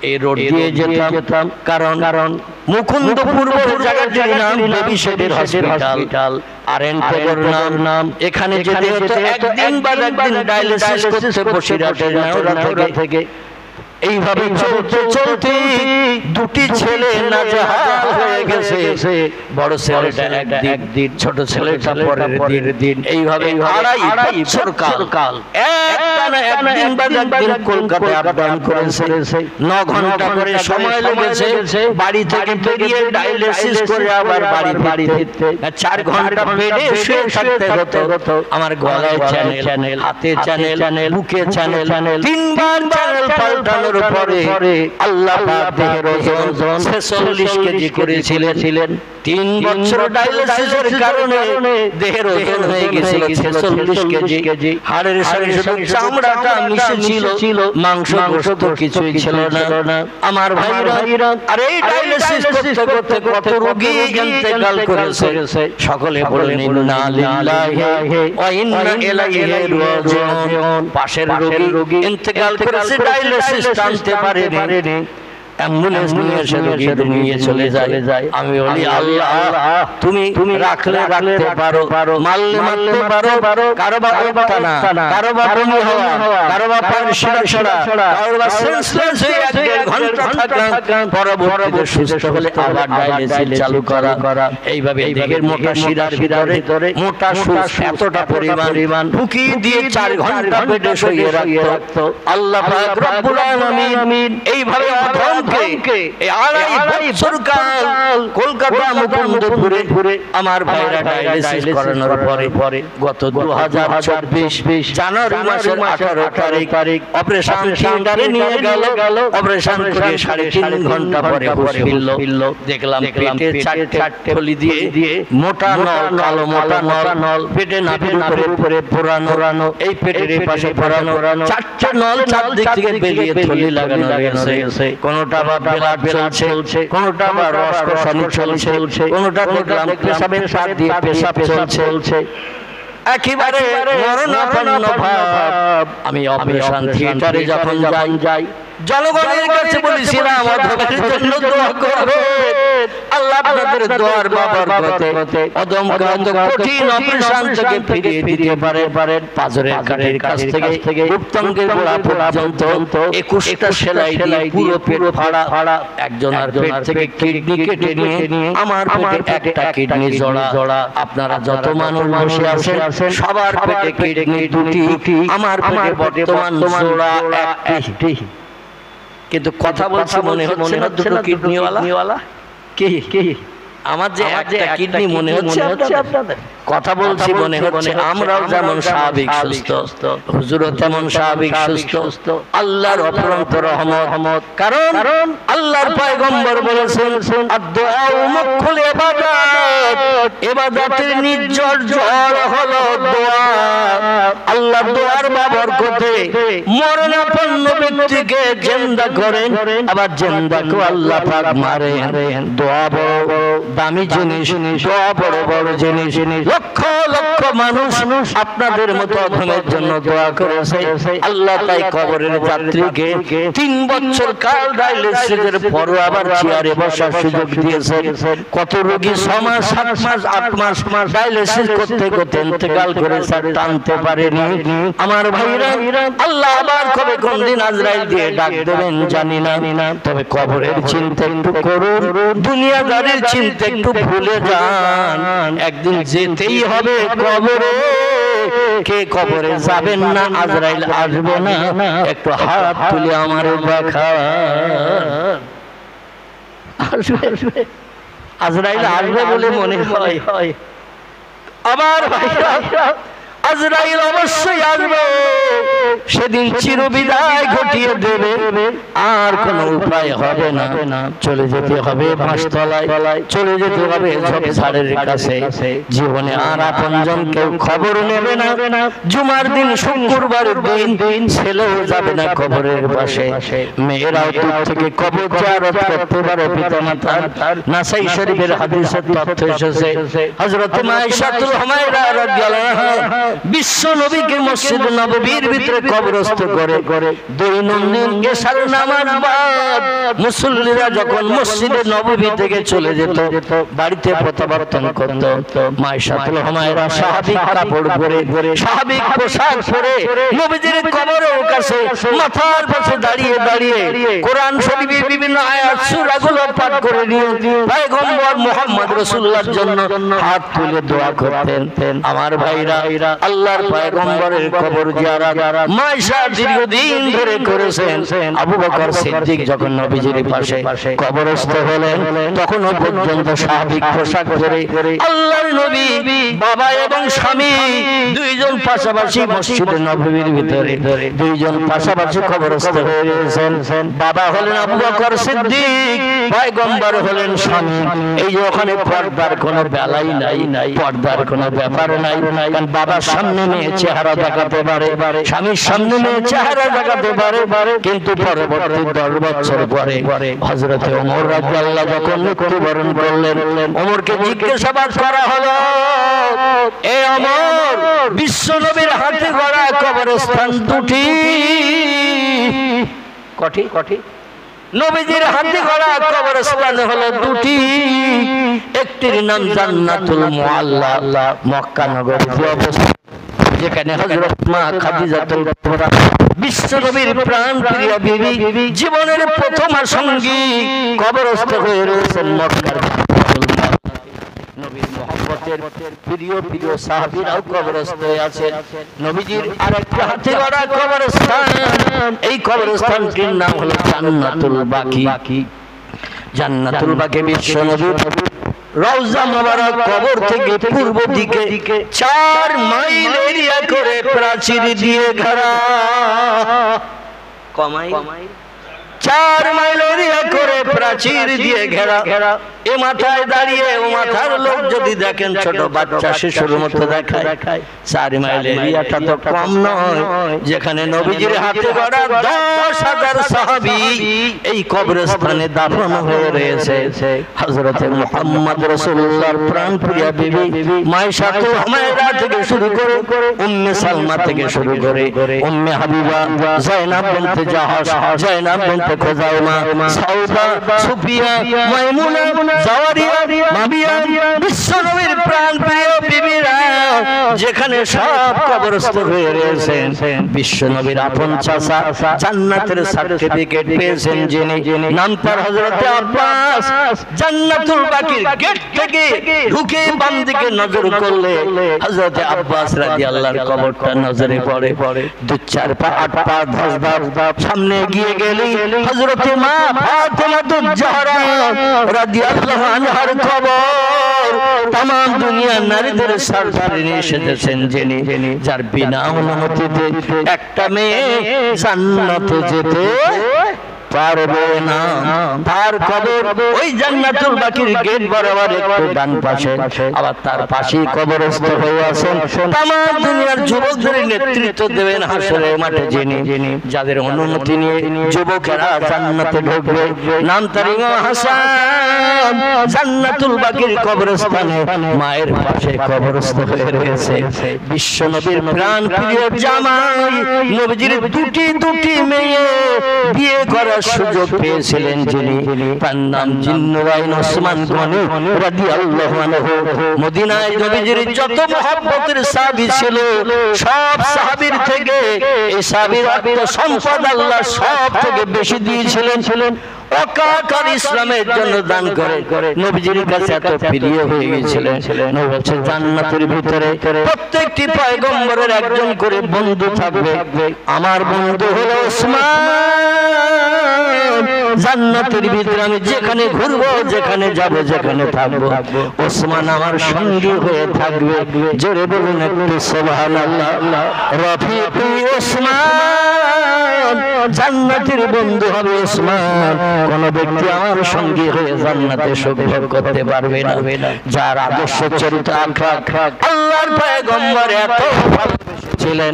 এই রোড দিয়ে যেতাম কারণ মুকুন্দপুর বলে জায়গাটির নাম বেবি শেডের হসপিটাল, আর এনটেগর নাম। এখানে যেতে হতো একদিন বাদে একদিন ডায়ালিসিস করতে বসিরহাটের নেওড়া থেকে। এইভাবে চলতে 2টি ছেলে নাজেহাল হয়ে গেছে। বড় ছেলেটা একদিন, ছোট ছেলেটা পরের দিন। এইভাবে 2.5 বছর কাল একদিন বাদে একদিন কলকাতায় আপ-ডাউন করেছে। 9 ঘন্টা করে সময় লেগেছে বাড়ি থেকে বেরিয়ে ডায়ালিসিস করে আবার বাড়ি ফিরতে। 4 ঘন্টা বেডে শুয়ে থাকতে হতো। আমার গলায় চ্যানেল, হাতে চ্যানেল, বুকে চ্যানেল, 3বার চ্যানেল পাল্টানোর পরে আল্লাহ পাক দেহের ওজন 46 কেজি করেছিলেন। 3 বছর ডায়ালিসিসের কারণে দেহের ওজন হয়ে গেছিল 46 কেজি। হাড়ের সঙ্গে শুধু চামড়াটা মিশে ছিল, মাংস গোশত কিছুই ছিল না। আমার ভাইরা, আর এই ডায়ালিসিস করতে করতে কত রোগী ইন্তেকাল করেছে। সকলে বলেন ইন্না লিল্লাহি ওয়া ইন্না ইলাইহি রাজিউন। পাশের রোগী ইন্তেকাল করেছে, ডায়ালিসিস টানতে পারেনি, অ্যাম্বুলেন্স নিয়ে এসে রোগী নিয়ে চলে যায়। আমি বলি আল্লাহ তুমি রাখতে পারো, মারতে পারো। কারো বা টানা, কারো বা বমি হওয়া, কারো বা পায়ের শিরা, কারো বা সেন্সলেস হয়ে 1.5 ঘন্টা থাকা, পরবর্তীতে সুস্থ হলে আবার ডায়ালিসিস চালু করা। এইভাবে দেহের মোটা শিরার ভিতরে মোটা সুচ এতটা পরিমাণ ঢুকিয়ে দিয়ে 4 ঘন্টা পেটে শুয়ে রাখতো আল্লাহ পাক রব্বুল আলামিন। এইভাবে কলকাতা মুকুন্দপুরে আমার ভাইরা ডায়ালিসিস করানোর পরে গত 2024 জানুয়ারি মাসের 18 তারিখ অপারেশন থিয়েটারে নিয়ে গেল। অপারেশন করে 3.5 ঘন্টা পরে হুঁশ ফিরল। দেখলাম পেটে 4টে থলি দিয়ে মোটা নল, কালো মোটা নল, পেটে নাভির উপরে পোড়ানো, এই পেটের এই পাশে পোড়ানো, 4টে নল 4 দিক থেকে বেরিয়ে থলি লাগানো রয়েছে। কোনটা বা ব্লাড চলছে, কোনটা বা রসকষানি চলছে, কোনটা দেখলাম পেশাবের সাথ দিয়ে পেশাব চলছে। একেবারে মরণাপন্ন ভাব। আমি অপারেশন থিয়েটারে যখন যাই জনগণের কাছে বলেছিলাম অধমের জন্য দোয়া করবে, আল্লাহ আপনাদের দোয়ার বরকতে অদম কান্ত কঠিন অপারেশন থেকে ফিরিয়ে দিতে পারেন। পাঁজরের কাঠের কাছ থেকে গুপ্তাঙ্গের গোড়া পর্যন্ত 21টা সেলাই দিয়ে পুরো পেট ফাড়া, একজনের পেট থেকে কিডনি কেটে নিয়ে আমার পেটে একটা কিডনি জোড়া। আপনারা যত মানুষ বসে আছেন সবার পেটে কিডনি দুটি, আমার পেটে বর্তমান জোড়া একটি। কিন্তু কথা বলছি মনে হচ্ছে না দুটো কিডনিওয়ালা কি? আমার যে একটা কিডনি মনে হচ্ছে আপনাদের, কথা বলছি মনে হচ্ছে আমরাও যেমন স্বাভাবিক সুস্থ, হুজুরও তেমন স্বাভাবিক সুস্থ। আল্লাহর অফুরন্ত রহমত, কারণ আল্লাহর পয়গম্বর বলেছেন আদ-দুআউ মুখুল ইবাদাত, ইবাদতের নির্জর জড় হলো দোয়া। আল্লাহ দোয়ার বরকতে মরণাপন্ন ব্যক্তিকে জিন্দা করেন, আবার জিন্দাকে আল্লাহ পাক মারেন। দোয়া বড় দামি জিনিস, দোয়া বড় বড় জিনিস। লক্ষ লক্ষ মানুষ আপনাদের মতো অধমের জন্য দোয়া করেছে। আল্লাহ তাই কবরের যাত্রীকে 3 বছর কাল ডায়ালিসিসের পরও আবার চেয়ারে বসার সুযোগ দিয়েছে। কত রোগী 6 মাস 7 মাস 8 মাস ডায়ালিসিস করতে করতে ইন্তেকাল করেছে, টানতে পারেনি। আমার ভাইরা, আল্লাহ আবার কবে কোন দিন আজরাইল দিয়ে ডাক দেবেন জানি না, তবে কবরের চিন্তা একটু করুন, দুনিয়াদারির চিন্তা একটু ভুলে যান। একদিন যেতেই হবে কবরে। কে কবরে যাবেন না, আজরাইল আসবে না? একটু হাত তুলে আমার দেখা। আজরাইল আসবে বলে মনে হয়। আবার ভাইরা, আজরাইল অবশ্যই আসবে, সেদিন চিরবিদায় ঘটিয়ে দেবে, আর কোনো উপায় হবে না। চলে যেতে হবে বাঁশতলায়, চলে যেতে হবে ঝোপঝাড়ের কাছে। জীবনে আর আপনজন কেউ খবর নেবে না। জুমার দিন, শুক্রবারের দিন ছেলেও যাবে না কবরের পাশে। মেয়েরাও দূর থেকে কবর জিয়ারত করতে পারে পিতামাতার। নাসাই শরীফের হাদিসের তথ্য এসেছে, হযরত মায়েশাতুল হুমায়রা রাদিয়াল্লাহু আনহা বিশ্ব নবীকে মসজিদ নববীর ভিতরে কবরস্থ করে দৈনন্দিন এশার নামাজ বাদ মুসল্লিরা যখন মসজিদে নববী থেকে চলে যেত, বাড়িতে প্রত্যাবর্তন করত, মায়েশাতুল হুমায়রা স্বাভাবিক কাপড় পরে, স্বাভাবিক পোশাক পরে নবীজির কবরের কাছে মাথার পাশে দাঁড়িয়ে কোরআন শরীফের বিভিন্ন আয়াত সূরাগুলো পাঠ করে নিয়ে পয়গম্বর মুহাম্মদ রাসূলুল্লাহর জন্য হাত তুলে দোয়া করতেন। আমার ভাইরা, আল্লাহর পয়গম্বরের কবর জিয়ারত মায়েশা দীর্ঘদিন ধরে করেছেন। আবু বকর সিদ্দিক যখন নবীজির পাশে কবরস্থ হলেন, তখনও পর্যন্ত স্বাভাবিক পোশাক পরে আল্লাহর নবী বাবা এবং স্বামী দুইজন পাশাপাশি মসজিদে নববীর ভিতরে, দুইজন পাশাপাশি কবরস্থ হয়ে গেছেন। বাবা হলেন আবু বকর সিদ্দিক, পয়গম্বর হলেন স্বামী। এই যে ওখানে পর্দার কোনো বেলাই নাই, পর্দার কোনো ব্যাপার নাই। কারণ বাবার সামনে মেয়ে চেহারা দেখাতে পারে, স্বামীর সামনে মেয়ে চেহারা দেখাতে পারে, কিন্তু পরবর্তী 10 বছর পরে হযরত ওমর রাদিয়াল্লাহু যখন মৃত্যুবরণ করলেন, ওমরকে জিজ্ঞাসাবাদ করা হলো, এ ওমর, বিশ্ব নবীর হাতে গড়া কবরস্থান দুটি, কটি নবীজির হাতে গড়া কবরস্থান হলো দুটি। একটির নাম জান্নাতুল মুআল্লা, মক্কা নগরীতে অবস্থিত, যেখানে হযরত মা খাদিজাতুল কুবরা বিশ্ব নবীর প্রাণপ্রিয় বিবি, জীবনের প্রথম সঙ্গী, কবরস্থ হয়ে রয়েছেন মক্কার নবীর মহব্বতের প্রিয় সাহাবীরাও কবরস্থ হয়ে আছেন। নবীজির আরেকটা হাতে গড়া কবরস্থান, এই কবরস্থানটির নাম হলো জান্নাতুল বাকি। জান্নাতুল বাকি বিশ্ব নবীর রওজা মোবারক কবর থেকে পূর্ব দিকে 4 মাইল এরিয়া করে প্রাচীর দিয়ে ঘেরা। কমাই 4 মাইল এরিয়া করে প্রাচীর দিয়ে ঘেরা। এ মাথায় দাঁড়িয়ে ও মাথার লোক যদি দেখেন ছোট বাচ্চা শিশুর মতো দেখায়। 4 মাইল এরিয়াটা তো কম নয়, যেখানে নবীজির হাতে গড়া 10,000 সাহাবী এই কবরস্থানে দাফন হয়ে রয়েছে। হযরতে মুহাম্মদ রাসূলুল্লাহর প্রাণপ্রিয়া বিবি মায়শাতুল হুমায়রা থেকে শুরু করে উম্মে সালমা থেকে শুরু করে উম্মে হাবিবা, যায়েনাব বিনতে জাহাশ, যায়েনাব বিনতে খুজাইমা, সাউদা, সুফিয়া, মাইমুনা, জাওয়ারিয়া, মাবিয়া, বিশ্বনবীর প্রাণপ্রিয় বিবিরা যেখানে সব কবরস্থ হয়ে রয়েছেন। বিশ্বনবীর আপন চাচা জান্নাতের সার্টিফিকেট পেয়েছেন যিনি, নাম তার হযরতে আব্বাস। জান্নাতুল বাকির গেট থেকে ঢুকে বাম দিকে নজর করলে হযরতে আব্বাস রাদিয়াল্লাহর কবরটা নজরে পড়ে। 2-4 পা 8 পা 10 ধাপ সামনে গিয়ে গেলে হযরতে মা ফাতেমাতুজ জাহরা রাদিয়াল্লাহু আনহার কবর। तमाम दुनिया नारीদের সরদার নিয়ে এসেছেন যিনি, যার বিনা অনুমতিতে একটা মেয়ে জান্নাতে যেতে পারবে না। তার কবর ওই জান্নাতুল বাকির গেট বরাবর একটু ডান পাশে, আবার তার পাশেই কবরস্থ হয়ে আছেন तमाम দুনিয়ার যুবকদের নেতৃত্ব দেবেন হাসরের মাঠে যিনি, যাদের অনুমতি নিয়ে যুবকেরা জান্নাতে ঢুকবে। নাম তার ইমাম হাসান জান্নাতুল বাকির কবরস্থানে মায়ের পাশে কবরস্থ হয়ে রয়েছে। বিশ্ব নবীর প্রাণ প্রিয় জামাই নবীজির দুটি মেয়ে বিয়ে করার সুযোগ পেয়েছিলেন যিনি, তার নাম জিন্নুরাইন ওসমান গনি রাদিয়াল্লাহু আনহু। মদিনায় নবীজির যত মহব্বতের সাহাবী ছিল সব সাহাবীর থেকে এই সাহাবীর আত্মসম্পদ আল্লাহ সব থেকে বেশি দিয়েছিলেন। অকাকার ইসলামের জন্য দান করে নবীজির কাছে এত প্রিয় হয়ে গিয়েছিলেন। নবী বলেছেন জান্নাতের ভিতরে প্রত্যেকটি পয়গম্বরের একজন করে বন্ধু থাকবে, আমার বন্ধু হলো ওসমান। জান্নাতের ভিতরে আমি যেখানে ঘুরবো, যেখানে যাব, যেখানে থাকবো, ওসমান আমার সঙ্গী হয়ে থাকবে। জোরে বলুন একটু সুবহানাল্লাহ। রফিকি ওসমান, জান্নাতের বন্ধু হবে ওসমান। কোন ব্যক্তি আমার সঙ্গী হয়ে জান্নাতে সুখ ভোগ করতে পারবে না যার আদর্শ চরিত্র আখলাক আল্লাহর পয়গম্বর এত ছিলেন।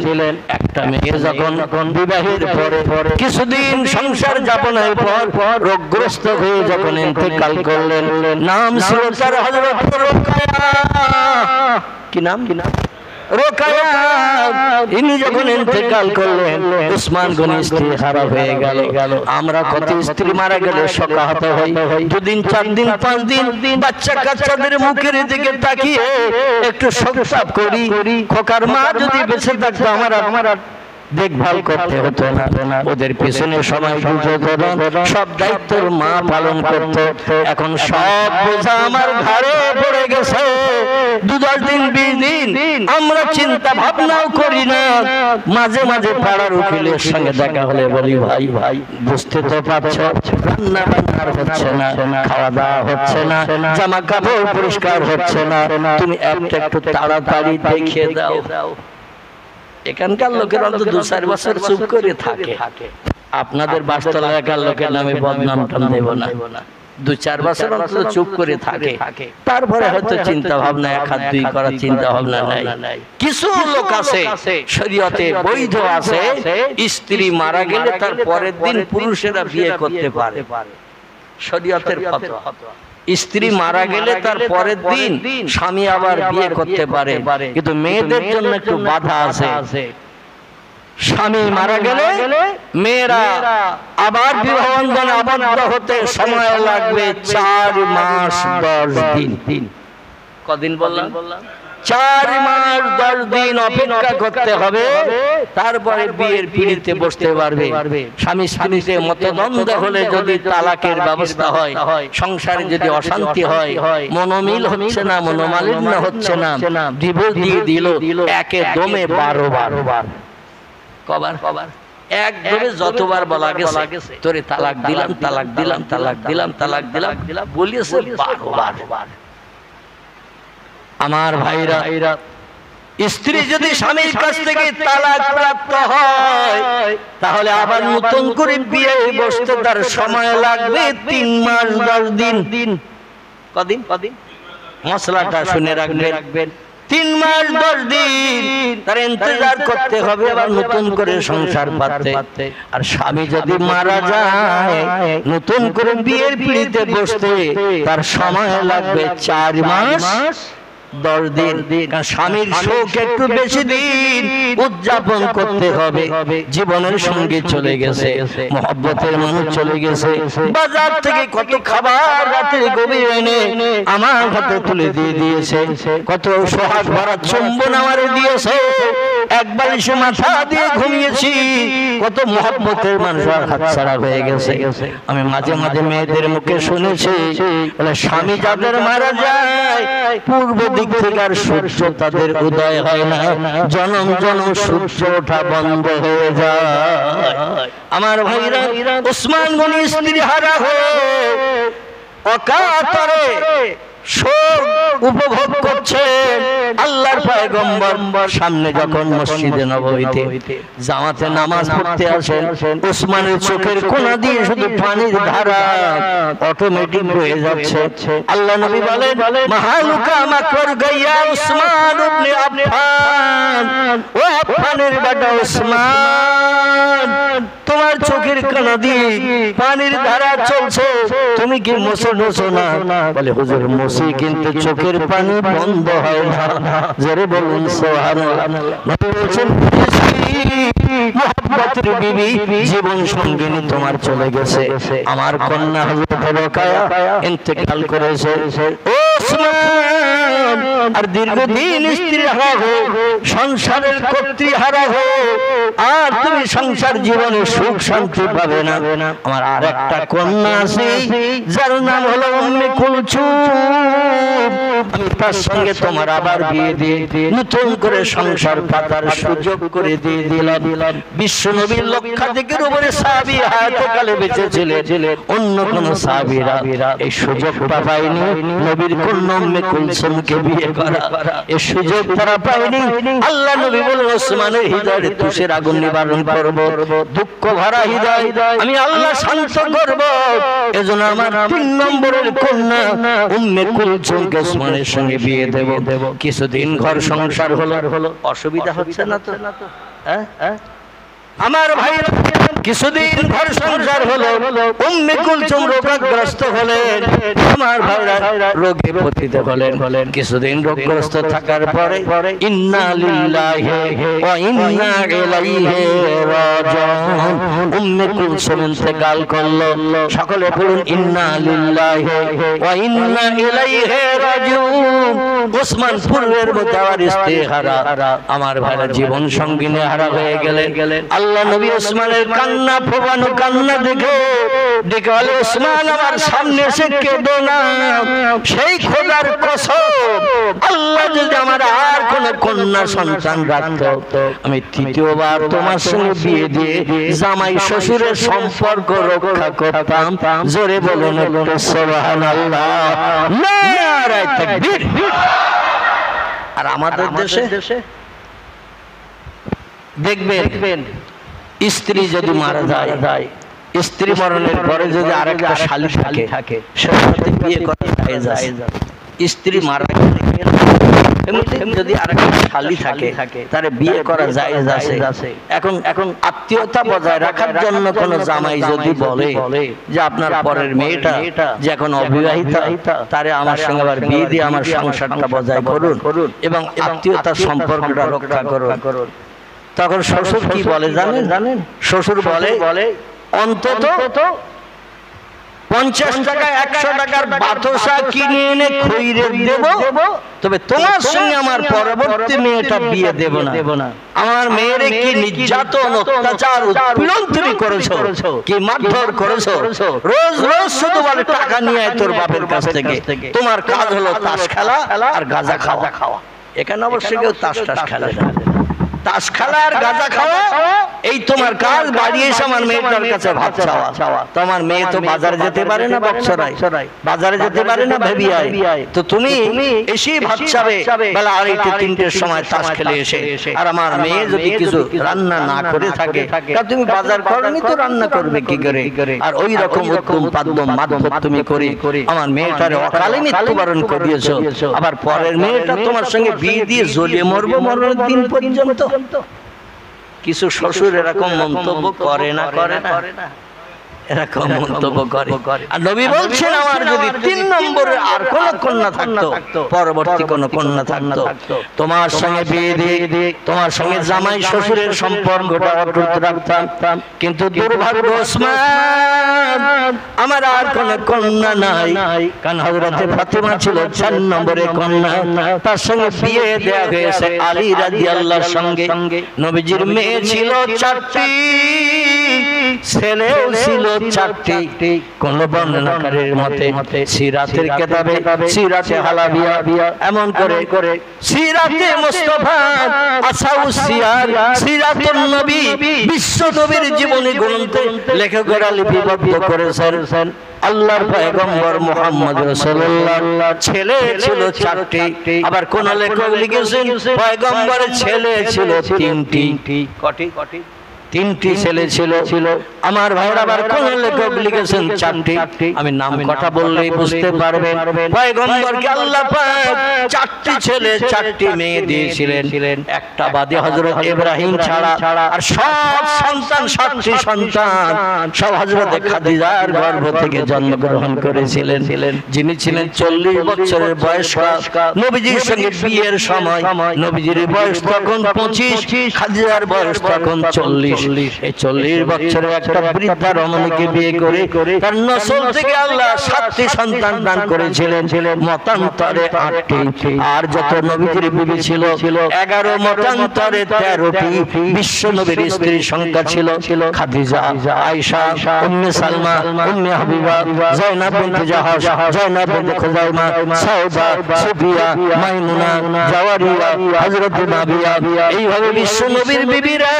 একটা মেয়ে যখন বিবাহের পরে কিছুদিন সংসার যাপনের পর রোগগ্রস্ত হয়ে যখন ইন্তেকাল করলেন, নাম ছিল তার হযরত রোকায়া। কি নাম? রোকায়া। ইনি যখন ইন্তেকাল করলেন ওসমান গনি স্ত্রী হারা হয়ে গেল। আমরা কত স্ত্রী মারা গেলে শোকাহত হই, 2 দিন 4 দিন 5 দিন বাচ্চা কাচ্চাদের মুখের দিকে তাকিয়ে একটু শোক করি। খোকার মা যদি বেঁচে থাকতো আমার দেখভাল করতে হতো না, ওদের পিছনে সময় গুজরতো না, সব দায়িত্ব মা পালন করত। এখন সব বোঝা আমার ঘাড়ে পড়ে গেছে। 2-10 দিন 20 দিন আমরা চিন্তা ভাবনাও করি না। মাঝে মাঝে পাড়ার উকিলের সঙ্গে দেখা হলে বলি ভাই বুঝতে তো পারছো রান্না বান্নার হচ্ছে না, খাওয়া দাওয়া হচ্ছে না, জামা কাপড় পরিষ্কার হচ্ছে না, তুমি একটু তাড়াতাড়ি দেখিয়ে দাও। এখানকার লোকের অন্তত 2-4 বছর চুপ করে থাকে। আপনাদের বাসতলা এলাকার লোকের নামে বদনাম টান দেব না, 2-4 বছর অন্তত চুপ করে থাকে। তারপরে হয়তো চিন্তা ভাবনা 1-2 করার চিন্তা ভাবনা নাই। কিছু লোক আছে শরীয়তে বৈধ আছে, স্ত্রী মারা গেলে তার পরের দিন পুরুষেরা বিয়ে করতে পারে, শরীয়তের ফতোয়া। স্ত্রী মারা গেলে তার পরের দিন স্বামী আবার বিয়ে করতে পারে, কিন্তু মেয়েদের জন্য একটু বাধা আছে। স্বামী মারা গেলে মেয়েরা আবার বিবাহ বন্ধনে আবদ্ধ হতে সময় লাগবে 4 মাস 10 দিন। কদিন বললাম? 4 মাস 10 দিন অপেক্ষা করতে হবে, তারপরে বিয়ের পিঁড়িতে বসতে পারবে। স্বামী স্ত্রীতে মতদ্বন্দ্ব হলে যদি তালাকের ব্যবস্থা হয়, সংসারে যদি অশান্তি হয়, মনোমিল হচ্ছে না, মনোমালিন্য হচ্ছে না, ডিভোর্স দিয়ে দিল একে দমে 12 বার। কবার? একদমে যতবার বলা গেছে তোরে তালাক দিলাম, তালাক দিলাম, তালাক দিলাম, তালাক দিলাম বলিয়েছে 12 বার। আমার ভাইরা, স্ত্রী যদি স্বামীর কাছ থেকে তালাক প্রাপ্ত হয় তাহলে আবার নতুন করে বিয়ে বসতে তার সময় লাগবে 3 মাস 10 দিন। কদিন মশলাটা শুনে রাখবেন, 3 মাস 10 দিন তার ইন্তজার করতে হবে আবার নতুন করে সংসার পাততে। আর স্বামী যদি মারা যায় নতুন করে বিয়ের পিড়িতে বসতে তার সময় লাগবে 4 মাস 10 দিন। স্বামীর শোক একটু বেশি দিন উদযাপন করতে হবে। জীবনের সঙ্গে চলে গেছে, মহব্বতের মানুষ চলে গেছে, বাজার থেকে কত খাবার রাতের গভীরে এনে আমার হাতে তুলে দিয়ে দিয়েছে, কত সোহাগ ভরা চুম্বন আমারে দিয়েছে, একবার এসে মাথা দিয়ে ঘুমিয়েছি, কত মহব্বতের মানুষ আর হাতছাড়া হয়ে গেছে। আমি মাঝে মাঝে মেয়েদের মুখে শুনেছি বলে স্বামী যাদের মারা যায় পূর্ব দিক থেকে আর সূর্য তাদের উদয় হয় না, জনম জনম সূর্য ওঠা বন্ধ হয়ে যায়। আমার ভাইরা ওসমান গনি স্ত্রী হারা হয়ে অকাতরে শোক উপভোগ করছেন। আল্লাহর পয়গম্বর সামনে যখন মসজিদে নববীতে জামাতে নামাজ পড়তে আসেন, ওসমানের চোখের কোণা দিয়ে শুধু পানির ধারা অটোমেটিক বয়ে যাচ্ছে। আল্লাহ নবী বলেন মাহালুকা মাকর গাইয়া উসমান ইবনে আফফান, ও আফফানের বেটা ওসমান, তোমার চোখের কোণা দিয়ে পানির ধারা চলছে, তুমি কি মোছো না? বলে হুজুর মোছি, কিন্তু চোখের পানি বন্ধ হয় না। জোরে বলুন সুবহানাল্লাহ। নবী বলেন মুহাব্বতের বিবি জীবন সঙ্গিনী তোমার চলে গেছে, আমার কন্যা হযরত রোকায়া ইন্তেকাল করেছে। ওসমান আর দীর্ঘদিন স্ত্রী হারা হো, সংসারের কর্ত্রী হারা হো, আর তুমি সংসার জীবনে সুখ শান্তি পাবে না। আমার আর একটা কন্যা আছে যার নাম হলো উম্মে কুলসুম, আমি তার সঙ্গে তোমার আবার বিয়ে দিয়ে নতুন করে সংসার পাতার সুযোগ করে দিয়ে দিলাম। বিশ্ব নবীর লক্ষাধিকের উপরে সাহাবী হায়াতে কালে বেঁচে ছিলেন, অন্য কোন সাহাবীরা এই সুযোগটা পায়নি নবীর কন্যা উম্মে কুলসুমকে বিয়ে করা, এই সুযোগ তারা পায়নি। আল্লাহ নবী বলেন ওসমানের হৃদয়ে তুষের আগুন নিবারণ করব, দুঃখ ভরা হৃদয় আমি আল্লাহ শান্ত করব। এজন্য আমার 3 নম্বরের কন্যা উম্মে কুলসুমকে ওসমানের সঙ্গে বিয়ে দেব। কিছুদিন ঘর সংসার হলো, অসুবিধা হচ্ছে না তো? আমার ভাই কিছুদিন ঘর সংসার হলো, উম্মে কুলসুম রোগগ্রস্ত হলেন, আমার ভাইরা রোগে পতিত হলেন। কিছুদিন রোগগ্রস্ত থাকার পরে ইন্না লিল্লাহি ওয়া ইন্না ইলাইহি রাজিউন, উম্মে কুলসুম ইন্তেকাল করলো। সকলে বলুন ইন্না লিল্লাহি ওয়া ইন্না ইলাইহি রাজিউন। ওসমান পূর্বের মতো আর স্ত্রী হারা, আমার ভাইরা জীবন সঙ্গিনী হারা হয়ে গেলেন। আল্লাহ নবী ওসমানের কান্না ফোবানো কান্না দেখে বলে ওসমান আমার সামনে এসে কেঁদো না, সেই খোদার কসম আল্লাহ যদি আমার আর কোন কন্যা সন্তান রাখতো আমি তৃতীয়বার তোমার সঙ্গে বিয়ে দিয়ে জামাই শ্বশুরের সম্পর্ক রক্ষা করতাম। জোরে বলুন একটু সুবহানাল্লাহ, নারায়ে তাকবীর। আর আমাদের দেশে দেখবেন স্ত্রী যদি মারা যায়, স্ত্রী মরণের পরে যদি আরেকটা শালী থাকে সেটা বিয়ে করা যায়। স্ত্রী মারা গেলে যদি আরেকটা শালী থাকে তারে বিয়ে করা যায়। এখন আত্মীয়তা বজায় রাখার জন্য কোন জামাই যদি বলে যে আপনার পরের মেয়েটা যে এখন অবিবাহিতা, তারে আমার সঙ্গে আবার বিয়ে দিয়ে আমার সংসারটা বজায় করুন এবং আত্মীয়তার সম্পর্কটা রক্ষা করুন, তখন শ্বশুর কি বলে জানেন? শ্বশুর বলে অন্তত 50 টাকা 100 টাকার বাতাসা কিনে এনে খইরে দেব, তবে তোমার সঙ্গে আমার পরবর্তী মেয়েটা বিয়ে দেব না। আমার মেয়েরে কি নির্যাতন অত্যাচার উৎপীড়ন তুমি করেছো, কি মারধর করেছো, রোজ রোজ শুধু বলে টাকা নিয়ে আয় তোর বাপের কাছ থেকে, তোমার কাজ হলো তাস খেলা আর গাঁজা খাওয়া। এখানে অবশ্য কেউ তাস খেলে না, তাস খেলা আর গাঁজা খাওয়া, এই তোমার কাজ। বাড়ি এসে আমার মেয়েটার কাছে ভাত চাওয়া। তোমার মেয়ে তো বাজারে যেতে পারে না, বক্সরাই বাজারে যেতে পারে না, ভেবিয়ায়। তো তুমি এসেই ভাত চাবে বেলা 2:30 3টের সময় তাস খেলে এসে। আর আমার মেয়ে যদি কিছু রান্না না করে থাকে, তা তুমি বাজার করনি তো রান্না করবে কি করে? আর ওই রকম উত্তম পাদ্যম মাধ্যম তুমি করে আমার মেয়েটারে অকালে মৃত্যুবরণ করিয়েছো। আবার পরের মেয়েটা তোমার সঙ্গে বিয়ে দিয়ে জ্বলিয়ে মরবো মরণের দিন পর্যন্ত। কিছু শ্বশুর এরকম মন্তব্য করে না, এরকম মন্তব্য করে। আর নবী বলছেন, আমার যদি 3 নম্বরে আর কোন কন্যা থাকতো, পরবর্তী কোন কন্যা থাকতো, তোমার সঙ্গে বিয়ে দিয়ে তোমার সঙ্গে জামাই শ্বশুরের সম্পর্কটা অটুট রাখতাম। কিন্তু দুর্ভাগ্য ওসমান, আমার আর কোন কন্যা নাই। কারণ হযরতে ফাতিমা ছিল 4 নম্বরে কন্যা। তার সঙ্গে বিয়ে দেয়া হয়েছে আলী রাদিয়াল্লাহর সঙ্গে। নবীজির মেয়ে ছিল 4টি, ছেলেও ছিল 4টি। কোন বর্ণনাকারীর মতে সিরাতের কিতাবে সিরাতে হালাবিয়া এমন করে সিরাতে মুস্তাফা আসাউস সিয়ার সিরাতুন নবী বিশ্ব নবীর জীবনী গ্রন্থে লেখকেরা লিপিবদ্ধ করেছেন। আল্লাহর পয়গম্বর মুহাম্মদ রাসূলুল্লাহ ছেলে ছিল 4টি। আবার কোন লেখক লিখেছেন পয়গম্বরের ছেলে ছিল 3টি। কটি? 3টি ছেলে ছিল। আমার ভাইরা আবার কোন লেখক লিখেছেন 4টি। আমি নাম কথা বললেই বুঝতে পারবেন। পয়গম্বরকে আল্লাহ পাক 4টি ছেলে 4টি মেয়ে দিয়েছিলেন, একটা বাদে হযরত ইব্রাহিম ছাড়া। আর সব সন্তান 7টি সন্তান সব হযরত খাদিজার গর্ভ থেকে জন্মগ্রহণ করেছিলেন। যিনি ছিলেন 40 বছরের বয়স্ক। নবীজির সঙ্গে বিয়ের সময় নবীজির বয়স তখন 25, খাদিজার বয়স তখন 40। এই 40 বছরের একটা বৃদ্ধা রমণীকে বিয়ে করে তার নসল থেকে আল্লাহ 7টি সন্তান দান করেছিলেন, মতান্তরে 8টি। আর যত নবীজির বিবি ছিল 11, মতান্তরে 13টি। বিশ্ব নবীর স্ত্রীর সংখ্যা ছিল খাদিজা, আয়েশা, উম্মে সালমা, উম্মে হাবিবা, যায়েনাব বিনতে জাহাশ, যায়েনাব বিনতে খুজাইমা, সাউদা, সুফিয়া, মাইমুনা, জাওয়ারিয়া, হযরত নাবিয়া। এইভাবে বিশ্ব নবীর বিবিরা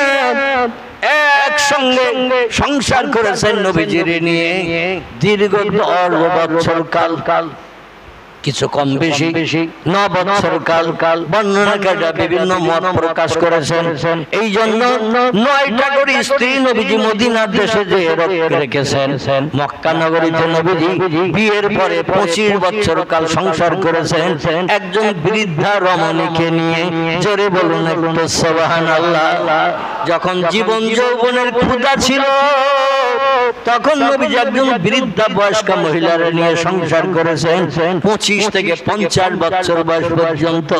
একসঙ্গে সংসার করেছেন নবীজির নিয়ে দীর্ঘ 10 বছর কাল। কিছু কম বেশি 9 বছর কাল। বর্ণনাকারীরা বিভিন্ন মত প্রকাশ করেছেন। এই জন্য 9টা করে স্ত্রী নবীজি মদিনার দেশে যে রেখেছেন। মক্কা নগরীতে নবীজি বিয়ের পরে 25 বছর কাল সংসার করেছেন একজন বৃদ্ধা রমণীকে নিয়ে। জোরে বলুন একটু সুবহানাল্লাহ। যখন জীবন যৌবনের ক্ষুধা ছিল, তখন নবীজি একজন বৃদ্ধা বয়স্ক মহিলার নিয়ে সংসার করেছেন। 25 থেকে 50 বছর বয়স পর্যন্ত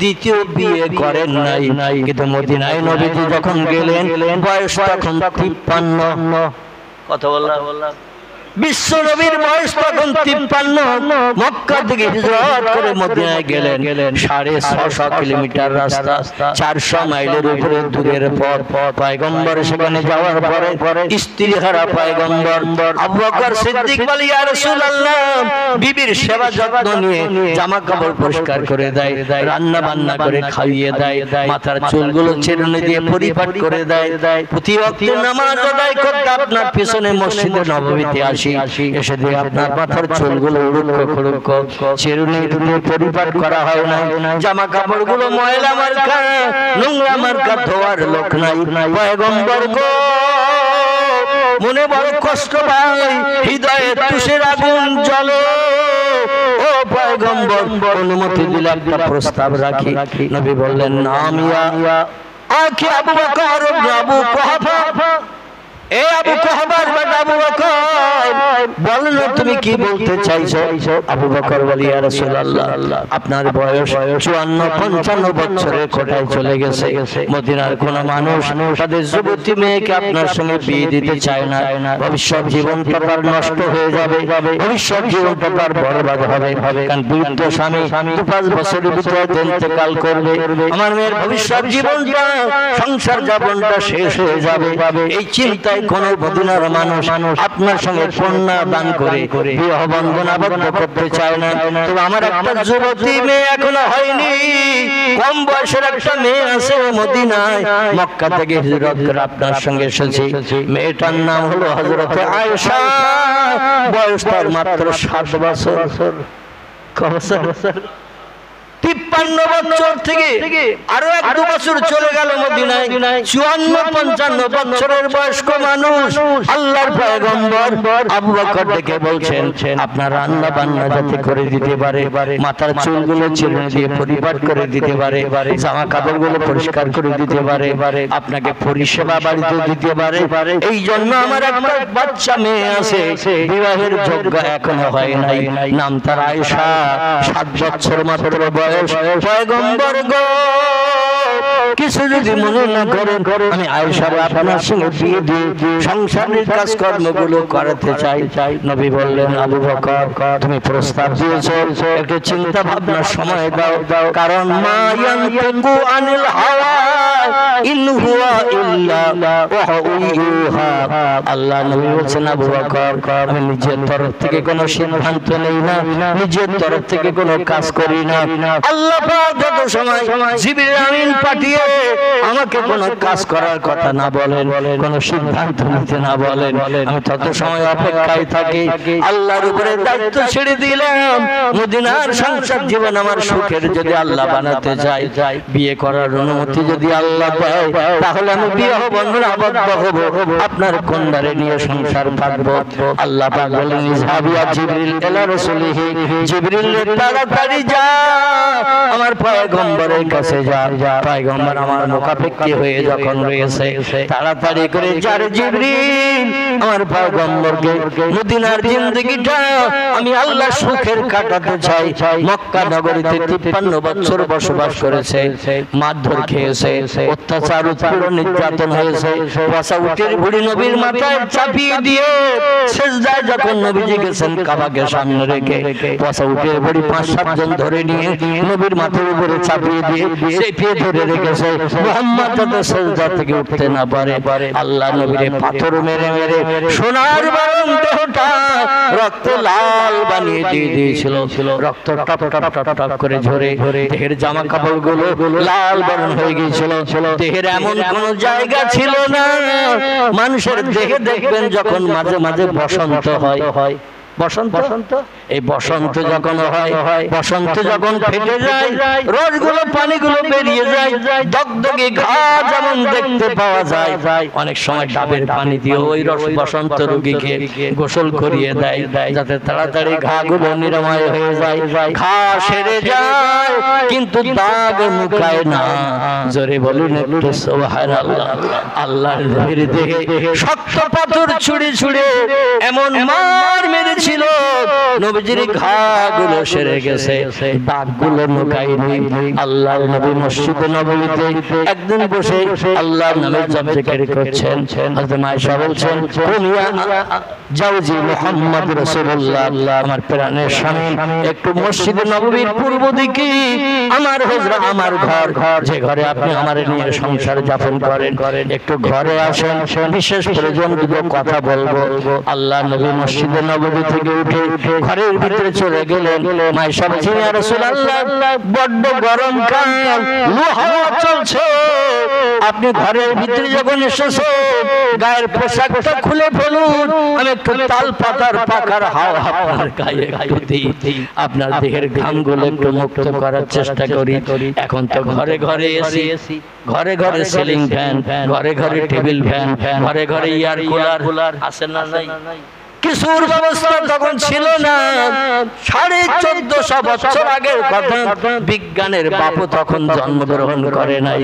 দ্বিতীয় বিয়ে করেন নাই। কিন্তু মদিনায় নবীজি যখন গেলেন বয়স তখন 53। কথা বললাম। বিশ্ব নবীর বয়স তখন 53। মক্কা থেকে হিজরত করে মদিনায় গেলেন। 650 কিলোমিটার রাস্তা, 400 মাইলের উপরে দূরের পথ। পয়গম্বর সেখানে যাওয়ার পরে স্ত্রী হারা পয়গম্বর আবু বকর সিদ্দিক বলে, ইয়া রাসূলুল্লাহ, বিবির সেবা যত্ন নিয়ে জামা কাপড় পরিষ্কার করে দেয়, রান্না বান্না করে খাইয়ে দেয়, মাথার চুলগুলো চিরুনি দিয়ে পরিপাট করে দেয়। প্রতি ওয়াক্তে নামাজ আদায় করতে আপনার পিছনে মসজিদে নববীতে আসি, এসে দিয়ে আপনার মাথার চুলগুলো উড়ুক্ক চিরুনি দিয়ে পরিপাট করা হয় না। জামা কাপড়গুলো ময়লা মার্কা নোংরা মার্কা ধোয়ার লোক নাই। পয়গম্বর গো, মনে বড় কষ্ট পাই, হৃদয়ে তুষের আগুন জ্বলে। ও পয়গম্বর, অনুমতি দিলে একটা প্রস্তাব রাখি। নবী বললেন, নাম ইয়া আখি আবু বকর আবু কুহাফা। এ আবু কুহাফার বেটা আবু বকর, বলেন তুমি কি বলতে চাইছো? আবু বকর বলে, ইয়া রাসূলুল্লাহ, আপনার বয়স 54-55 বছরের কোঠায় চলে গেছে। মদিনার কোন মানুষ তাদের যুবতী মেয়েকে আপনার সঙ্গে বিয়ে দিতে চায় না। ভবিষ্যৎ জীবনটা তার নষ্ট হয়ে যাবে, ভবিষ্যৎ জীবনটা তার বরবাদ হবে। কারণ বৃদ্ধ স্বামী 2-5 বছরের ভিতরে ইন্তেকাল করবে। আমার মেয়ের ভবিষ্যৎ জীবনটা, সংসার জীবনটা শেষ হয়ে যাবে। এই চিন্তায় কোন মদিনার মানুষ আপনার সঙ্গে কন্যা দান করে বিবাহ বন্ধন আবদ্ধ করতে চায় না। তবে আমার একটা যুবতী মেয়ে এখনো হয়নি, কম বয়সের একটা মেয়ে আছে মদিনায়, মক্কা থেকে হিজরত করে আপনার সঙ্গে এসেছে। মেয়েটার নাম হলো হযরতে আয়েশা, বয়স তার মাত্র 7 বছর। 53 বছর থেকে আরো 1-2 বছর চলে গেল মদিনায়, 54-55 বছরের বয়স্ক মানুষ। আল্লাহর পয়গম্বর আবু বকর ডেকে বলছেন, আপনার রান্না বান্না যাতে করে দিতে পারে, মাথার চুলগুলো ছিঁড়ে দিয়ে পরিপাট করে দিতে পারে, জামা কাপড়গুলো পরিষ্কার করে দিতে পারে, আপনাকে পরিষেবা বাড়িতে দিতে পারে। এই জন্য আমার একটা বাচ্চা মেয়ে আছে, বিবাহের যোগ্য এখনো হয় নাই, নাম তার আয়েশা, 7 বছর মাত্র বয়স। পয়গম্বর গো, কিছু যদি মনে না করেন, আমি আয়েশা আপনার সঙ্গে বিয়ে দিয়ে সংসারের কাজকর্মগুলো করাতে চাই। নবী বললেন, আবু বকর তুমি প্রস্তাব দিয়েছো, একটু চিন্তা ভাবনার সময় দাও, কারণ মা ইয়ানতিকু আনিল হাওয়া ইন হুয়া ইল্লা ওয়াহয়ুহা। আল্লাহ নবী বলেছেন, আবু বকর আমি নিজের তরফ থেকে কোনো সিদ্ধান্ত নেই না, নিজের তরফ থেকে কোনো কাজ করি না। আল্লাহ পাক যত সময় জিবরিল আমিন পাঠিয়ে আমাকে কোনো কাজ করার কথা না বলেন, কোনো সিদ্ধান্ত নিতে না বলেন, আমি তত সময় অপেক্ষায় থাকি। আল্লাহর উপরে দায়িত্ব ছেড়ে দিলাম। মদিনার সংসার জীবন আমার সুখের যদি আল্লাহ বানাতে চাই, বিয়ে করার অনুমতি যদি আল্লাহ দেয়, তাহলে আমি বিবাহ বন্ধনে আবদ্ধ হব, আপনার কন্যারে নিয়ে সংসার পাতব। আল্লাহ পাক বলেন, ইযহাবিয়া জিবরিল ইলা রাসূলিহি, জিবরিল তাড়াতাড়ি যা আমার পয়গম্বরের কাছে যা। পয়গম্বর আমার মুখাপেক্ষী হয়ে যখন রয়েছে, তাড়াতাড়ি করে যার জিবরিল আমার পয়গম্বরকে মদিনার জিন্দেগিটা আমি আল্লাহ সুখের কাটাতে চাই। মক্কা নগরীতে 53 বছর বসবাস করেছে, মারধর খেয়েছে, অত্যাচার উৎপীড়ন নির্যাতন হয়েছে। বসা উটের ভুঁড়ি নবীর মাথায় চাপিয়ে দিয়ে সেজদায় যখন নবীজি গেছেন কাবাকে সামনে রেখে, বসা উটের ভুঁড়ি 5-7 জন ধরে নিয়ে নবীর মাথার উপরে চাপিয়ে দিয়ে চেপে ধরে রেখেছে, মুহাম্মদ যাতে সেজদা থেকে উঠতে না পারে। আল্লাহ নবীরে পাথর মেরে মেরে সোনার বরণ দেহটা রক্ত লাল বানিয়ে দিয়ে দিয়েছিল। রক্ত টপ টপ টপ টপ করে ঝরে দেহের জামা কাপড়গুলো লাল বরণ হয়ে গিয়েছিল। দেহের এমন কোন জায়গা ছিল না, মানুষের দেহে দেখবেন যখন মাঝে মাঝে বসন্ত হয়, বসন্ত এই বসন্ত যখন হয়, বসন্ত যখন ফেটে যায়, রসগুলো পানিগুলো বেরিয়ে যায়, দগদগে ঘা যেমন দেখতে পাওয়া যায়, অনেক সময় ডাবের পানি দিয়ে ওই রস বসন্ত রোগীকে গোসল করিয়ে দেয়, যাতে তাড়াতাড়ি ঘাগুলো নিরাময় হয়ে যায়, ঘা সেরে যায়, কিন্তু দাগ মুকায় না। জোরে বলুন একটু সুবহানাল্লাহ। আল্লাহর নবীর দেহে শক্ত পাথর ছুঁড়ে ছুঁড়ে এমন মার মেরেছিল, নবীজির ঘাগুলো সেরে গেছে, দাগগুলো মুকায়নি। আল্লাহর নবী মসজিদে নববীতে একদিন বসে আল্লাহর নামে জপ জিকির করছেন। হযরত আয়েশা বলছেন, কুনিয়া জাওজি মুহাম্মদ রাসূলুল্লাহ, আমার প্রাণের স্বামী, একটু মসজিদে নববীর পূর্ব দিকে আমার হুজরা, আমার ঘর, যে ঘরে আপনি আমারে নিয়ে সংসার যাপন করেন, একটু ঘরে আসেন, বিশেষ প্রয়োজন দুটো কথা বলবো। আল্লাহ নবী মসজিদে নববী থেকে উঠে ঘরের ভিতরে চলে গেলেন। আয়েশা বলছেন, ইয়া রাসূলুল্লাহ, বড্ড গরম কাল, লু হাওয়া চলছে, আপনি ঘরের ভিতরে যখন এসেছেন গায়ের পোশাকটা খুলে ফেলুন, আমি একটু তাল পাতার পাখার হাওয়া আপনার গায়ে একটু দিই, আপনার দেহের ঘামগুলো একটু মুক্ত করার চেষ্টা করি। এখন তো ঘরে ঘরে এসি, ঘরে ঘরে সিলিং ফ্যান, ঘরে ঘরে টেবিল ফ্যান, ঘরে ঘরে এয়ার কুলার আছে না নাই? কিছুর ব্যবস্থা তখন ছিল না। 1450 বছর আগের কথা, বিজ্ঞানের বাপু তখন জন্মগ্রহণ করে নাই,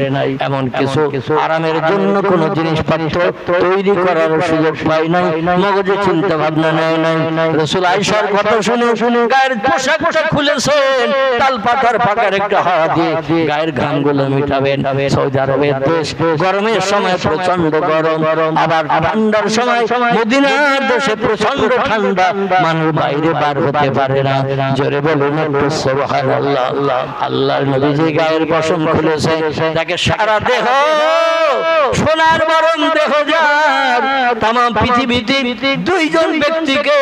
এমন কিছু আরামের জন্য কোন জিনিসপত্র তৈরি করার সুযোগ পাই নাই, মগজে চিন্তা ভাবনা নেয় নাই। রাসূল আয়েশার কথা শুনে গায়ের পোশাকটা খুলেছেন, তাল পাতার পাকার একটা হাওয়া দিয়ে গায়ের ঘামগুলো মিটাবেন। সৌদি আরবের দেশ, গরমের সময় প্রচন্ড গরম, আবার ঠান্ডার সময় মদিনার দেশে প্রচন্ড প্রচন্ড ঠান্ডা, মানুষ বাইরে বার হতে পারে না। জোরে বলুন একটু সুবহানাল্লাহ। আল্লাহর নবী যে গায়ের পশম খুলেছে, তাকে সারা দেহ সোনার বরণ দেহ যার, তামাম পৃথিবীতে দুইজন ব্যক্তিকে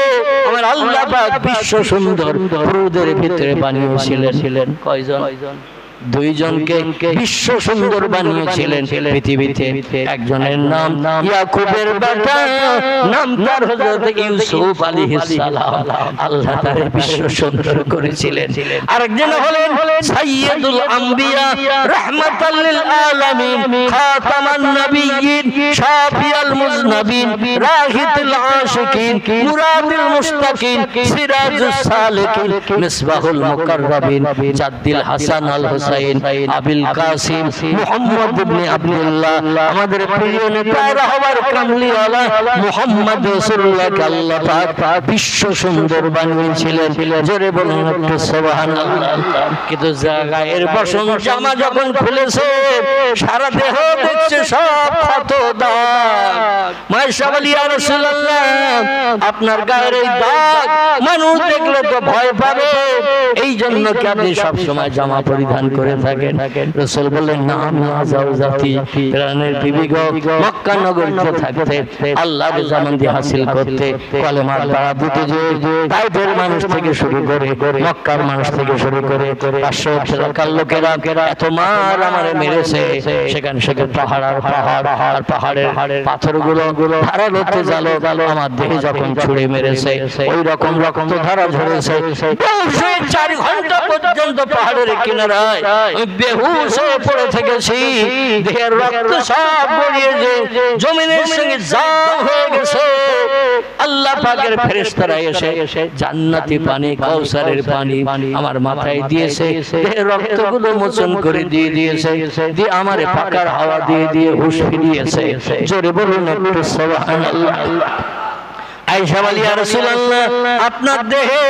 আমার আল্লাহ পাক বিশ্ব সুন্দর পুরুদের ভিতরে বানিয়েছিলেন। কয়জন? দুইজনকে বিশ্ব সুন্দর বানিয়েছিলেন পৃথিবীতে। একজনের নাম ইয়াকুবের বেটা, নাম তার হযরত ইউসুফ আলাইহিস সালাম, আল্লাহ তারে বিশ্ব সুন্দর করেছিলেন। আরেকজন হলেন সাইয়্যিদুল আম্বিয়া রাহমাতাল লিল আলামিন, খাতামান নবিয়্যিন, শাফিয়াল মুজনাবিন, রাহিতুল আশিকিন, মুরাদুল মুস্তাকিন, সিরাজুস সালিকিন, মিসবাহুল মুকাররাবিন, জাদ্দিল হাসান আল আবিল কাসিম মুহাম্মদ ইবনে আব্দুল্লাহ, আমাদের প্রিয় নেতা রাহবার কামলিওয়ালা মুহাম্মদ রাসূলুল্লাহকে আল্লাহ পাক বিশ্ব সুন্দর বানিয়েছিলেন। জোরে বলুন একটু সুবহানাল্লাহ। কিন্তু গায়ের বসন জামা যখন খুলেছে, সারা দেহ দেখছে সব ক্ষত দাগ। মায়েশা বলি, ইয়া রাসূলুল্লাহ, আপনার গায়ের এই দাগ মানুষ দেখলে তো ভয় পাবে, এই জন্য কি আপনি সব সময় জামা পরিধান করে থাকেন? রাসূল বললেন, না, আমি আজাউজাতি প্রাণের বিবি গো, মক্কা নগরীতে থাকতে আল্লাহর জামানদি হাসিল করতে কলেমার পাড়া দিতে যে তাইফের মানুষ থেকে শুরু করে মক্কার মানুষ থেকে শুরু করে 500 এলাকার লোকেরা এত মার আমারে মেরেছে, সেখানে পাহাড় আর পাহাড়ের পাথরগুলো ধারালোতে জালো আমার দেহে যখন ছুঁড়ে মেরেছে, ওই রকম রক্ত ধারা ঝরেছে। 4 ঘন্টা পর্যন্ত পাহাড়ের কিনারায় বেহুশ হয়ে পড়ে থেকেছি, দেহের রক্ত সব গড়িয়ে জমিনের সঙ্গে জাম হয়ে গেছে। আল্লাহ পাকের ফেরেশতারা এসে জান্নাতি পানি, কাউসারের পানি আমার মাথায় দিয়েছে, দেহের রক্তগুলো মোচন করে দিয়ে দিয়েছে, দিয়ে আমারে পাকার হাওয়া দিয়ে দিয়ে হুঁশ ফিরিয়েছে। জোরে বলুন একটু সুবহানাল্লাহ। আয়েশা বলি, ইয়া রাসূলুল্লাহ, আপনার দেহে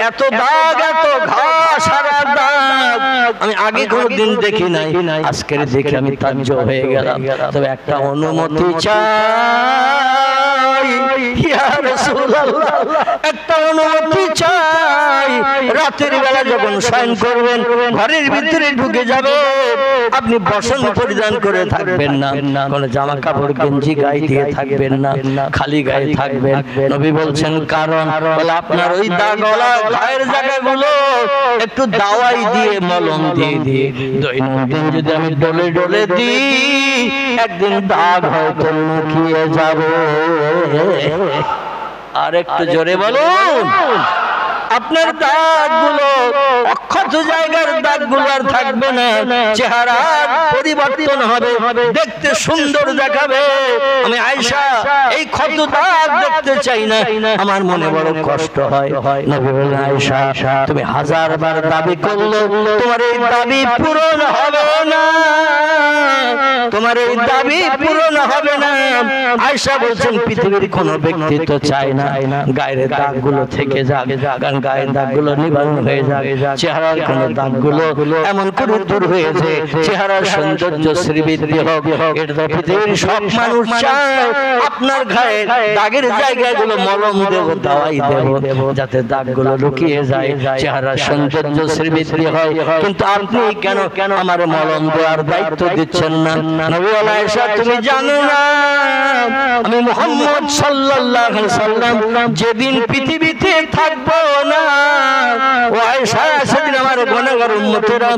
এত দাগ, এত ঘা, সারা দাগ আমি আগে কোনদিন দেখি নাই, আজকের দেখে আমি তাজ্জব হয়ে গেলাম। তবে একটা অনুমতি চাই ইয়া রাসূলুল্লাহ, একটা অনুমতি চাই। রাতের বেলা যখন শয়ন করবেন, ঘরের ভিতরে ঢুকে যাবে, আপনি বসন পরিধান করে থাকবেন না, কোনো জামা কাপড় গেঞ্জি গায়ে দিয়ে থাকবেন না, খালি গায়ে থাকবেন। নবী বলছেন কারণ, বলে আপনার ওই দাগওয়ালা গায়ের জায়গাগুলো একটু দাওয়াই দিয়ে, মলম দিয়ে দিয়ে দৈনন্দিন যদি আমি ডলে ডলে দিই, একদিন দাগ হয়তো লুকিয়ে যাবে। আর একটু জোরে বলুন। আপনার দাগগুলো, অক্ষত জায়গার দাগগুলো আর থাকবে না, চেহারার পরিবর্তন হবে, দেখতে সুন্দর দেখাবে। আমি আয়েশা এই ক্ষত দাগ দেখতে চাই না, আমার মনে বড় কষ্ট হয়। নবী বলেন, আয়েশা তুমি 1000 বার দাবি করলে তোমার এই দাবি পূরণ হবে না, তোমার এই দাবি পূরণ হবে না। আয়েশা বলছেন, পৃথিবীর কোন ব্যক্তি তো চায় না গায়ের দাগগুলো থেকে যাক, কারণ গায়ের দাগগুলো নিবারণ হয়ে যাক, চেহারার কোন দাগগুলো এমন করে দূর হয়েছে, চেহারার সৌন্দর্য শ্রীবৃদ্ধি হোক। এটা তো পৃথিবীর সব মানুষ চায়। আপনার গায়ে দাগের জায়গাগুলো মলম দেব, দাওয়াই দেব, যাতে দাগগুলো লুকিয়ে যায়, চেহারার সৌন্দর্য শ্রীবৃদ্ধি হয়। কিন্তু আপনি কেন আমার মলম দেওয়ার দায়িত্ব দিচ্ছেন না? নবী বলেন, আয়েশা তুমি জানো না আমি মুহাম্মদ সাল্লাল্লাহু আলাইহি সাল্লাম যেদিন পৃথিবীতে থাকবো না, ও আয়েশা সেদিন আমার গুনাহগার উম্মতেরা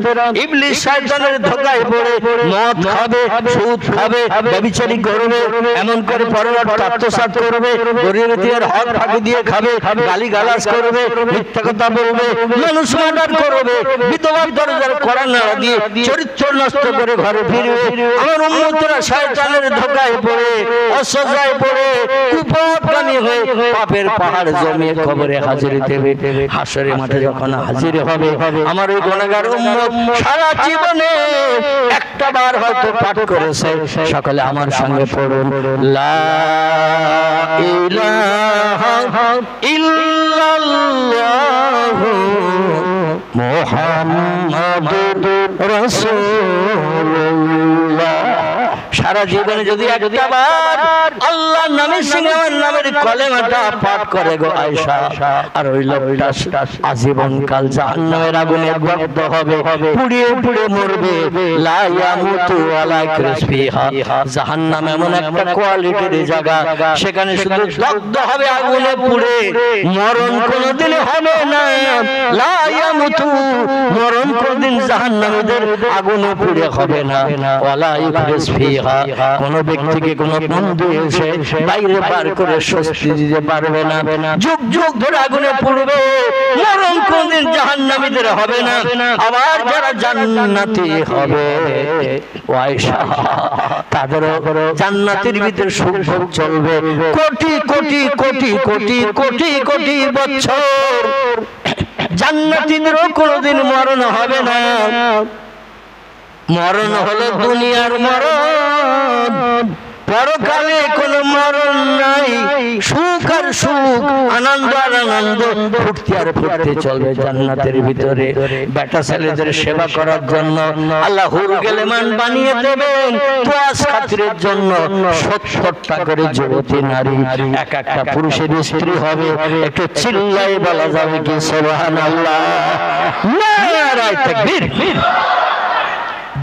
ইবলিস শয়তানের ধোঁকায় পড়ে মদ খাবে, সুদ খাবে, ব্যভিচারী করবে, এমন করে পরের আত্মসাৎ করবে, গরিবের হক ফাঁকি দিয়ে খাবে, গালিগালাজ করবে, মিথ্যা কথা বলবে, মানুষ মার্ডার করবে, বিধবার দরজার কড়া নাড়া দিয়ে চরিত্র নষ্ট করে ঘরে ফিরবে। আমার উম্মতেরা শয়তানের ধোঁকায় পড়ে, অসজায় পড়ে, কুপাপগামী হয়ে পাপের পাহাড় জমিয়ে কবরে হাজির দেবে। হাসরের মাঠে যখন হাজির হবে, আমার ওই গুনাহগার উম্মত সারা জীবনে একটা বার হয়তো পাঠ করেছে, সকলে আমার সঙ্গে পড়ুন, লা ইলাহা ইল্লাল্লাহু মুহাম্মাদুর রাসূলুল্লাহ। সারা জীবনে যদি একটাবার আল্লাহ নামের সঙ্গে আমার নামের কলেমাটা পাঠ করে গো আয়েশা, আর ওই লোকটা আজীবন কাল জাহান্নামের আগুনে দগ্ধ হবে, পুড়িয়ে পুড়িয়ে মরবে। লা ইয়ামুতু ওয়ালা ইয়াসফিহা, জাহান্নাম এমন একটা কোয়ালিটির জায়গা, সেখানে শুধু দগ্ধ হবে আগুনে পুড়ে, মরণ কোনোদিন হবে না। লা ইয়ামুতু, মরণ কোনোদিন জাহান্নামীদের আগুনে পুড়ে হবে না। ওয়ালা ইয়াসফিহা, কোন ব্যক্তিকে কোন বন্ধু এসে বাইরে বার করে স্বস্তি দিতে পারবে না। যুগ যুগ ধরে আগুনে পুড়বে, মরণ কোনদিন জাহান্নামীদের হবে না। আবার যারা জান্নাতি হবে আয়েশা, তাদেরও জান্নাতের ভিতরে সুখ ভোগ চলবে কোটি কোটি কোটি কোটি কোটি কোটি বছর। জান্নাতীদেরও কোনোদিন মরণ হবে না। মরণ হলো দুনিয়ার মরণ, পরকালে কোনো মরণ নাই। সুখ আর সুখ, আনন্দ আর আনন্দ, ফুর্তি আর ফুর্তি চলবে জান্নাতের ভিতরে। বেটা ছেলেদের সেবা করার জন্য আল্লাহ হুর গেলেমান বানিয়ে দেবেন। তোয়াজ খাতিরের জন্য ৭০টা করে যুবতী নারী এক একটা পুরুষের স্ত্রী হবে। একটু চিল্লাই বলা যাবে কি সুবহানাল্লাহ, নারায়ে তাকবীর।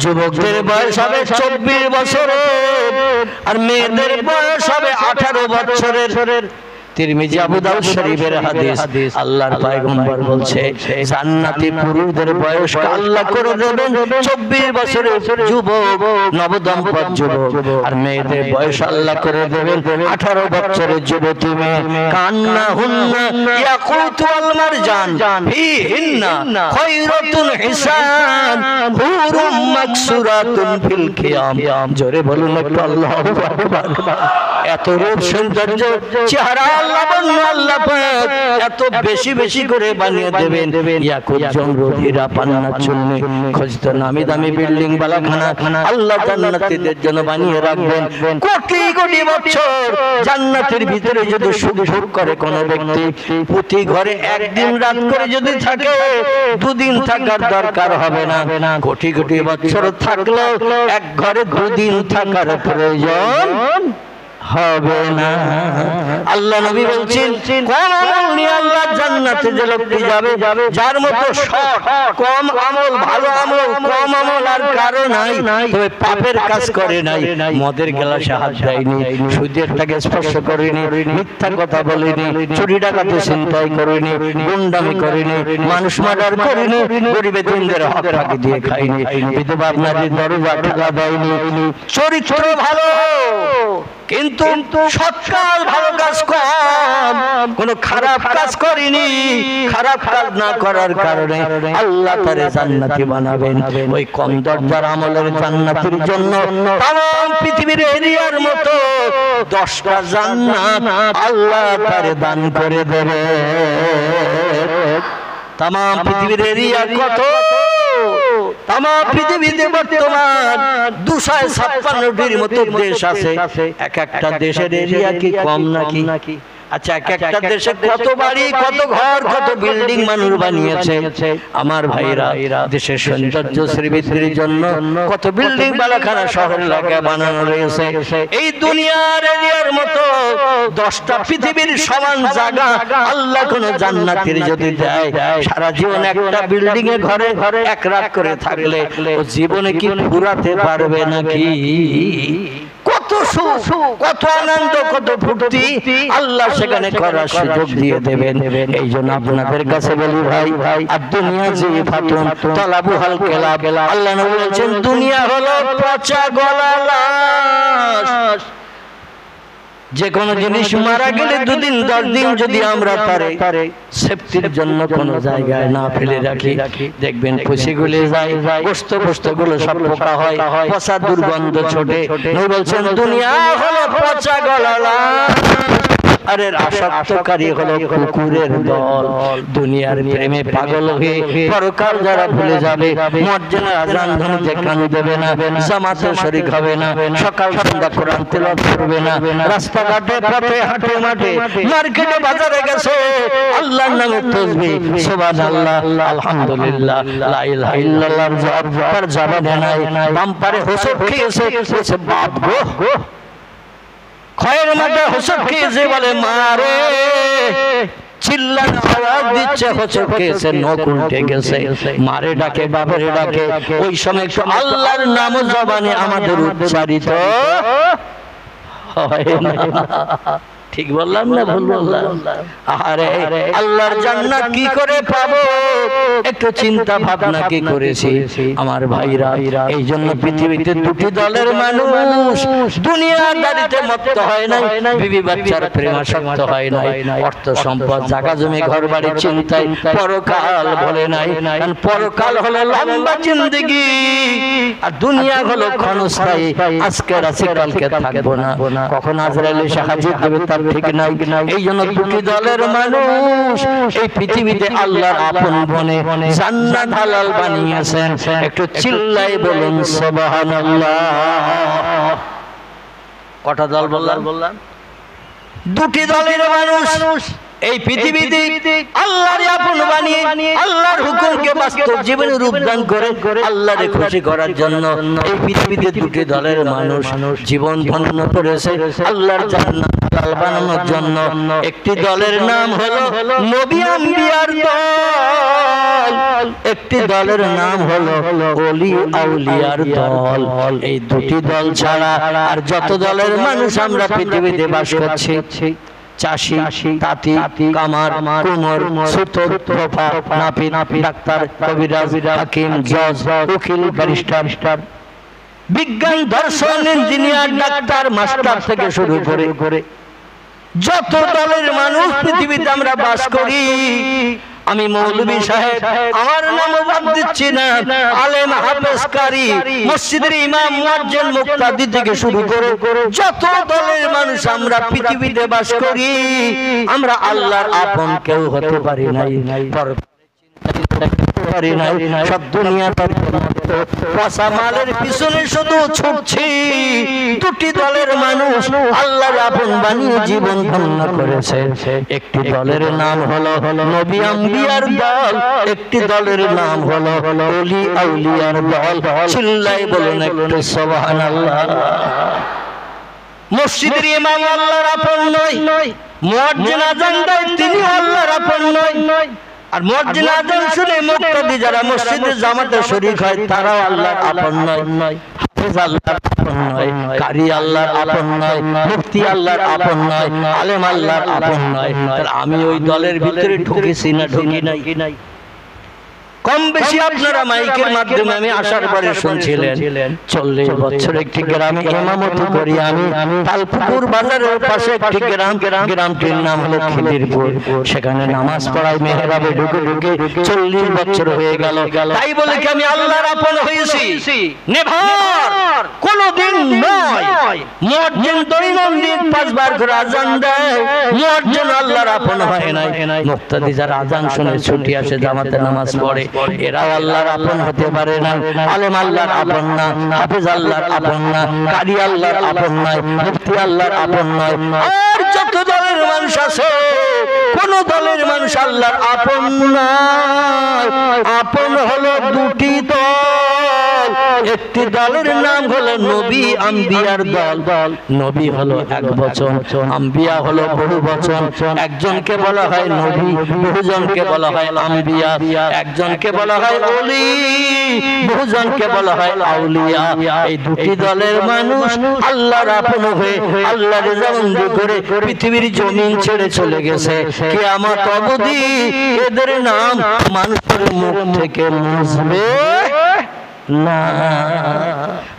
যুবকদের বয়স হবে ২৪ বছরের, আর মেয়েদের বয়স হবে ১৮ বছরের। তিরমিজি আবু দাউদ শরীফের হাদিস, আল্লাহর পয়গম্বর বলছে জান্নাতি পুরুষদের বয়স আল্লাহ করে দেবেন ২৪ বছরের যুবক, নবদম্পত যুবক, আর মেয়েদের বয়স আল্লাহ করে দেবেন ১৮ বছরের যুবতী মেয়ে। কান্না হুন্না ইয়াকুতু ওয়াল মারজান ফিহিন্না খায়রাতুন হিসান হুরুম মাকসুরাতুন ফিল কিয়াম। জোরে বলুন একটু আল্লাহু আকবার। এত রূপ সৌন্দর্য চেহারা আল্লাহ পাক এত বেশি বেশি করে বানিয়ে দেবেন। ইয়াকুত জমরুদ হীরা পান্না চুন্নি খচিত নামি দামি বিল্ডিং বালাখানা আল্লাহ জান্নাতীদের জন্য বানিয়ে রাখবেন। কোটি কোটি বছর জান্নাতের ভিতরে যদি সুখ ভোগ করে কোন ব্যক্তি, প্রতি ঘরে একদিন রাত করে যদি থাকে, দুদিন থাকার দরকার হবে না। কোটি কোটি বছর থাকলেও এক ঘরে দুদিন থাকার প্রয়োজন হবে না। আল্লাহ নবী বলছেন কম আমল নিয়ে আল্লাহ জান্নাতে যে লোকটি যাবে, যার মতো সৎ কম আমল, ভালো আমল, কম আমল আর কারো নাই, তবে পাপের কাজ করে নাই, মদের গ্লাসে হাত দেয়নি, সুদের টাকা স্পর্শ করেনি, মিথ্যা কথা বলেনি, চুরি ডাকাতি ছিনতাই করেনি, গুন্ডামি করেনি, মানুষ মার্ডার করেনি, গরিবের দিনদের হক ফাঁকি দিয়ে খায়নি, বিধবা নারীর দরজা ঠেলা দেয়নি, চরিত্র ভালো কিন্তু সৎকাল ভালো কাজ কম, কোন খারাপ কাজ করেনি। খারাপ কাজ না করার কারণে আল্লাহ তারে জান্নাতি বানাবেন। ওই কম দরজার আমলের জান্নাতের জন্য তাম পৃথিবীর এরিয়ার মতো 10টা জান্নাত আল্লাহ তারে দান করে দেবে। তাম পৃথিবীর এরিয়া কত? তাম পৃথিবীতে বর্তমান 256টির মতো দেশ আছে। এক একটা দেশের এরিয়া কি কম নাকি? আচ্ছা, এক একটা দেশে কত বাড়ি, কত ঘর, কত বিল্ডিং মানুষ বানিয়েছে। আমার ভাইরা, দেশের সৌন্দর্য শ্রীবৃদ্ধির জন্য কত বিল্ডিং বালাখানা শহর এলাকায় বানানো রয়েছে। এই দুনিয়ার এরিয়ার মতো 10টা পৃথিবীর সমান জায়গা আল্লাহ কোন জান্নাতের যদি দেয়, সারা জীবন একটা বিল্ডিং এ ঘরে এক রাত করে থাকলে ও জীবনে কি ফুরাতে পারবে নাকি? কত সুখ, কত আনন্দ, কত ফুর্তি আল্লাহ সেখানে করার সুযোগ দিয়ে দেবেন। এই জন্য আপনাদের কাছে বলি ভাই, আর দুনিয়া জিফাতুন তালাবুহাল কিলাব। আল্লাহ নবী বলেছেন দুনিয়া হলো পচা গলা লাশ। যে কোনো জিনিস মারা গেলে 2 দিন 10 দিন যদি আমরা তারে সেফটির জন্য কোন জায়গায় না ফেলে রাখি, দেখবেন পচে গলে যায়, গোশত গুলো সব পোকা হয়, পচা দুর্গন্ধ ছোটে। নবী বলছেন দুনিয়া হলো পচা গলা লাশ। আরে আসক্তকারী হলো কুকুরের দল। দুনিয়ার প্রেমে পাগল হয়ে পরকাল যারা ভুলে যাবে, মুয়াজ্জিনের আযান ধ্বনিতে কান দেবে না, জামাতে শরীক হবে না, সকাল সন্ধ্যা কোরআন তেলাওয়াত করবে না, রাস্তাঘাটে পথে হাটে মাঠে মার্কেটে বাজারে গেছে আল্লাহর নামে তাসবিহ সুবহানাল্লাহ আলহামদুলিল্লাহ লা ইলাহা ইল্লাল্লাহর জপ তার জবানে নাই, বাম্পারে হোঁচট খেয়েছে, বলছে বাপ গো, খয়ের মাঠে হোঁচট খেয়েছে, বলে মারে, চিল্লানো আওয়াজ দিচ্ছে, হোঁচট খেয়েছে, নখ উল্টে গেছে, মারে ডাকে বাবারে ডাকে। ওই সময় একটু আল্লাহর নাম জবানে আমাদের উচ্চারিত হয় না। ঠিক বললাম না ভুল বললাম? আরে আল্লাহর জান্নাত কি করে পাবো একটু চিন্তা ভাবনা কি করেছি আমার ভাইরা। এই জন্য পৃথিবীতে দুটি দলের মানুষ, দুনিয়াদারিতে মত্ত হয় নাই, বিবি বাচ্চার প্রেমাসক্ত হয় নাই, অর্থ সম্পদ জায়গা জমি ঘর বাড়ির চিন্তায় পরকাল বলে নাই। কারণ পরকাল হলো লম্বা জিন্দেগি আর দুনিয়া হলো ক্ষণস্থায়ী, আজকে আছি কালকে থাকবো না, কখন আজরাইল এসে হাজির হবে তার ঠিক নাই। এই জন্য দুটি দলের মানুষ এই পৃথিবীতে আল্লাহর আপন বনে জান্নাত হালাল বানিয়েছেন। একটু চিল্লাই বলুন সুবহানাল্লাহ। কটা দল বললাম? দুটি দলের মানুষ এই পৃথিবীতে আল্লাহর আপন বানিয়ে আল্লাহর হুকুমকে বাস্তব জীবনে রূপদান করে আল্লাহরে খুশি করার জন্য এই পৃথিবীতে দুটি দলের মানুষ জীবন ধ্বংস করেছে আল্লাহর জান্নাত হালাল বানানোর জন্য। একটি দলের নাম হলো নবী আম্বিয়ার দল, একটি দলের নাম হলো ওলি আউলিয়ার দল। এই দুটি দল ছাড়া আর যত দলের মানুষ আমরা পৃথিবীতে বাস করছি, চাষি, তাঁতি, কামার, কুমোর, সুতোর, রোফা, নাপিত, ডাক্তার, কবিরাজ, হাকিম, জজ, উকিল, ব্যারিস্টার, বিজ্ঞান, দর্শন, ইঞ্জিনিয়ার, ডাক্তার, মাস্টার থেকে শুরু করে যত দলের মানুষ পৃথিবীতে আমরা বাস করি, আমি মৌলভী সাহেব আমার নাম বাদ দিচ্ছি না, আলেম, হাফেজ, কারি, মসজিদের ইমাম, মুয়াজ্জিন, মুক্তাদি থেকে শুরু করে যত দলের মানুষ আমরা পৃথিবীতে বাস করি, আমরা আল্লাহর আপন কেউ হতে পারি নাই, পারি নাই। সব দুনিয়া পয়সা মালের পিছনে শুধু ছুটছি। দুটি দলের মানুষ আল্লাহর আপন বানিয়ে জীবন ধন্য করেছে। একটি দলের নাম হলো নবী আম্বিয়ার দল, একটি দলের নাম হলো ওলি আউলিয়ার দল। চিল্লাই বলুন একটু সুবহানাল্লাহ। মসজিদের ইমাম আল্লাহর আপন নয়, মুয়াজ্জিন আযান দেয় তিনি আল্লাহর আপন নয়, আর মুয়াজ্জিন আযান শুনে মুক্তাদি যারা মসজিদে জামাতে শরীক হয় তারাও আল্লাহর আপন নয়, হাফেজ আল্লাহর আপন নয়, কারি আল্লাহর আপন নয়, মুফতি আল্লাহর আপন নয়, আলেম আল্লাহর আপন নয়। তাহলে আমি ওই দলের ভিতরে ঢুকেছি না ঢুকি নাই? কম বেশি আপনারা মাইকের মাধ্যমে আমি আসার পরে শুনছিলেন 40 বছর একটি গ্রামে ইমামতি করি আমি। তালপুকুর বাজারের পাশে একটি গ্রামটির নাম হলো খিদিরপুর। সেখানে নামাজ পড়াই মেহরাবে ঢুকে 40 বছর হয়ে গেল। তাই বলে কি আমি আল্লাহর আপন হয়েছি? নেভার, কোনদিন নয়। মুয়াজ্জিন দৈনন্দিন 5 বার করে আযান দেয়, মুয়াজ্জিন আল্লাহর আপন হয় নাই। মুক্তাদি যারা আযান শুনে ছুটি আসে জামাতে নামাজ পড়ে, এরাও আল্লাহর আপন হতে পারে না। আলেম আল্লাহর আপন না, হাফেজ আল্লাহর আপন না, কারি আল্লাহর আপন নয়, মুফতি আল্লাহর আপন নয়। আর যত দলের মানুষ আছে কোন দলের মানুষ আল্লাহর আপন নয়। আপন হলো দুটি দল, একটি দলের নাম হলো নবী আম্বিয়ার দল। নবী হলো এক বচন, আম্বিয়া হলো বহু বচন। একজনকে বলা হয় নবী, বহুজনকে বলা হয় আম্বিয়া। একজনকে বলা হয় ওলি, বহুজনকে বলা হয় আউলিয়া। এই দুটি দলের মানুষ আল্লাহর আপন হয়ে আল্লাহর রেজামন্দি করে পৃথিবীর জমিন ছেড়ে চলে গেছে। কিয়ামত অবধি এদের নাম মানুষের মুখ থেকে মুছবে না।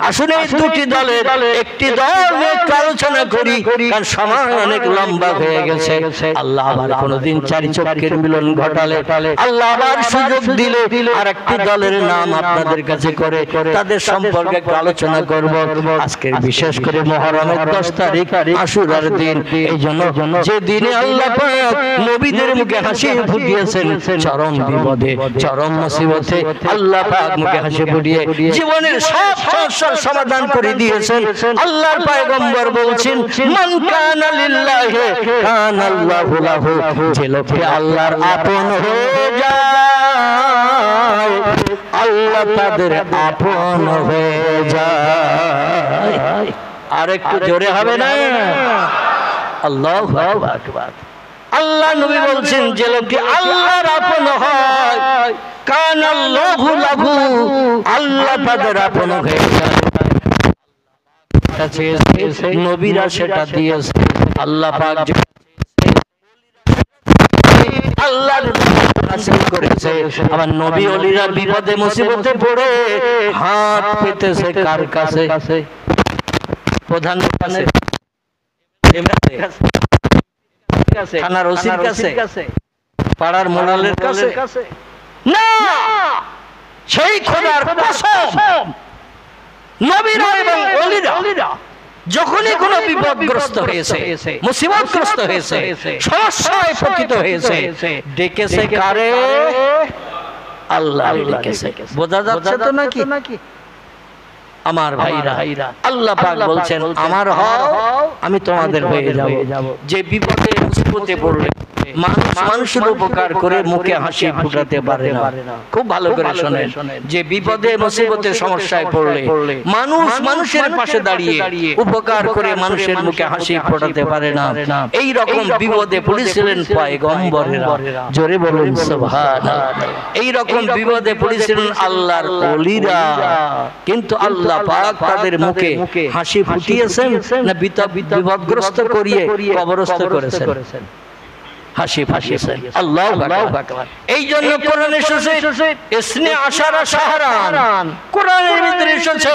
আসুন এই দুটি দলের একটি দল নিয়ে আলোচনা করি, কারণ সময় অনেক লম্বা হয়ে গেছে। আল্লাহ আবার কোনদিন চারি চক্রের মিলন ঘটালে, আল্লাহ আবার সুযোগ দিলে আর একটি দলের নাম আপনাদের কাছে করে তাদের সম্পর্কে একটু আলোচনা করব। আজকের বিশেষ করে মুহররমের 10 তারিখ আশুরার দিন, এই জন্য যে দিনে আল্লাহ পাক নবীদের মুখে হাসি ফুটিয়েছেন, চরম বিপদে চরম মুসিবতে আল্লাহ পাক মুখে হাসি ফুটিয়ে জীবনের সব সমস্যার সমাধান করে দিয়েছেন। আল্লাহর পয়গম্বর বলছেন, মান কানা লিল্লাহি কানাল্লাহু লাহু, যে লোকে আল্লাহর আপন হয়ে যায় আল্লাহ তাদের আপন হয়ে যায়। আর একটু জোরে হবে না? আল্লাহু আকবার। আল্লাহ নবী বলছেন, যে লোকে আল্লাহর আপন হয় কানাল্লাহু লাহু, আল্লাহ তাদের আপন হয়ে যায়। নবীরা সেটা দিয়েছে, আল্লাহ পাক আল্লাহর নাসিল করেছে। আবার নবী ওলিরা বিপদে মুসিবতে পড়ে হাত পেতেছে কার কাছে? প্রধান কাছে, থানার ওসির কাছে, পাড়ার মোড়ালের কাছে না, সেই খোদার কসম নবীরা এবং ওলিরা যখনই কোনো বিপদগ্রস্ত হয়েছে, মুসিবতগ্রস্ত হয়েছে, সমস্যায় পতিত হয়েছে, ডেকেছে কারে? আল্লাহ ডেকেছে। বোঝা যাচ্ছে তো নাকি? আমার ভাইরা, আল্লাহ পাক বলছেন, আমার হও আমি তোমাদের হয়ে যাব। যে বিপদে মুসিবতে পড়লে মানুষের উপকার করে মুখে হাসি ফুটাতে পারে না। খুব ভালো করে শোনেন, যে বিপদে মুসিবতে সমস্যায় পড়লে মানুষের পাশে দাঁড়িয়ে উপকার করে মানুষের মুখে হাসি ফোটাতে পারে না, এই রকম বিপদে পড়েছিলেন পয়গম্বরেরা। জোরে বলুন সুবহানাল্লাহ। এই রকম বিপদে পড়েছিলেন আল্লাহর ওলিরা, কিন্তু আল্লাহ পাক তাদের মুখে হাসি ফুটিয়েছেন না বিপদগ্রস্ত করিয়ে কবরস্থ করেছেন? হাসি ফাঁসিয়েছেন। আল্লাহু আকবার। এই জন্য কোরআনে এসেছে ইসনে আশারা শাহরান, কোরআনের ভিতরে এসেছে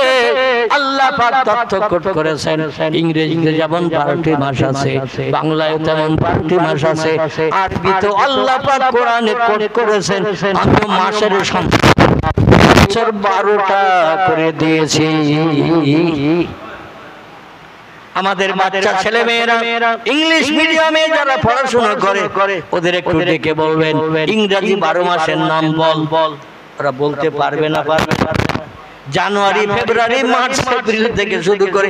আল্লাহ পাক তথ্য কোট করেছেন। ইংরেজিতে যেমন 12টি মাস আছে, বাংলায় তেমন 12টি মাস আছে, আরবিতে আল্লাহ পাক কোরআনে কোট করেছেন। আমি মাসের সংখ্যা 12টা করে দিয়েছি। আমাদের বাচ্চা ছেলে মেয়েরা ইংলিশ মিডিয়ামে যারা পড়াশোনা করে ওদের একটু ডেকে বলবেন ইংরেজি 12 মাসের নাম বল। ওরা বলতে পারবে না। জানুয়ারি, ফেব্রুয়ারি, মার্চ, এপ্রিল থেকে শুরু করে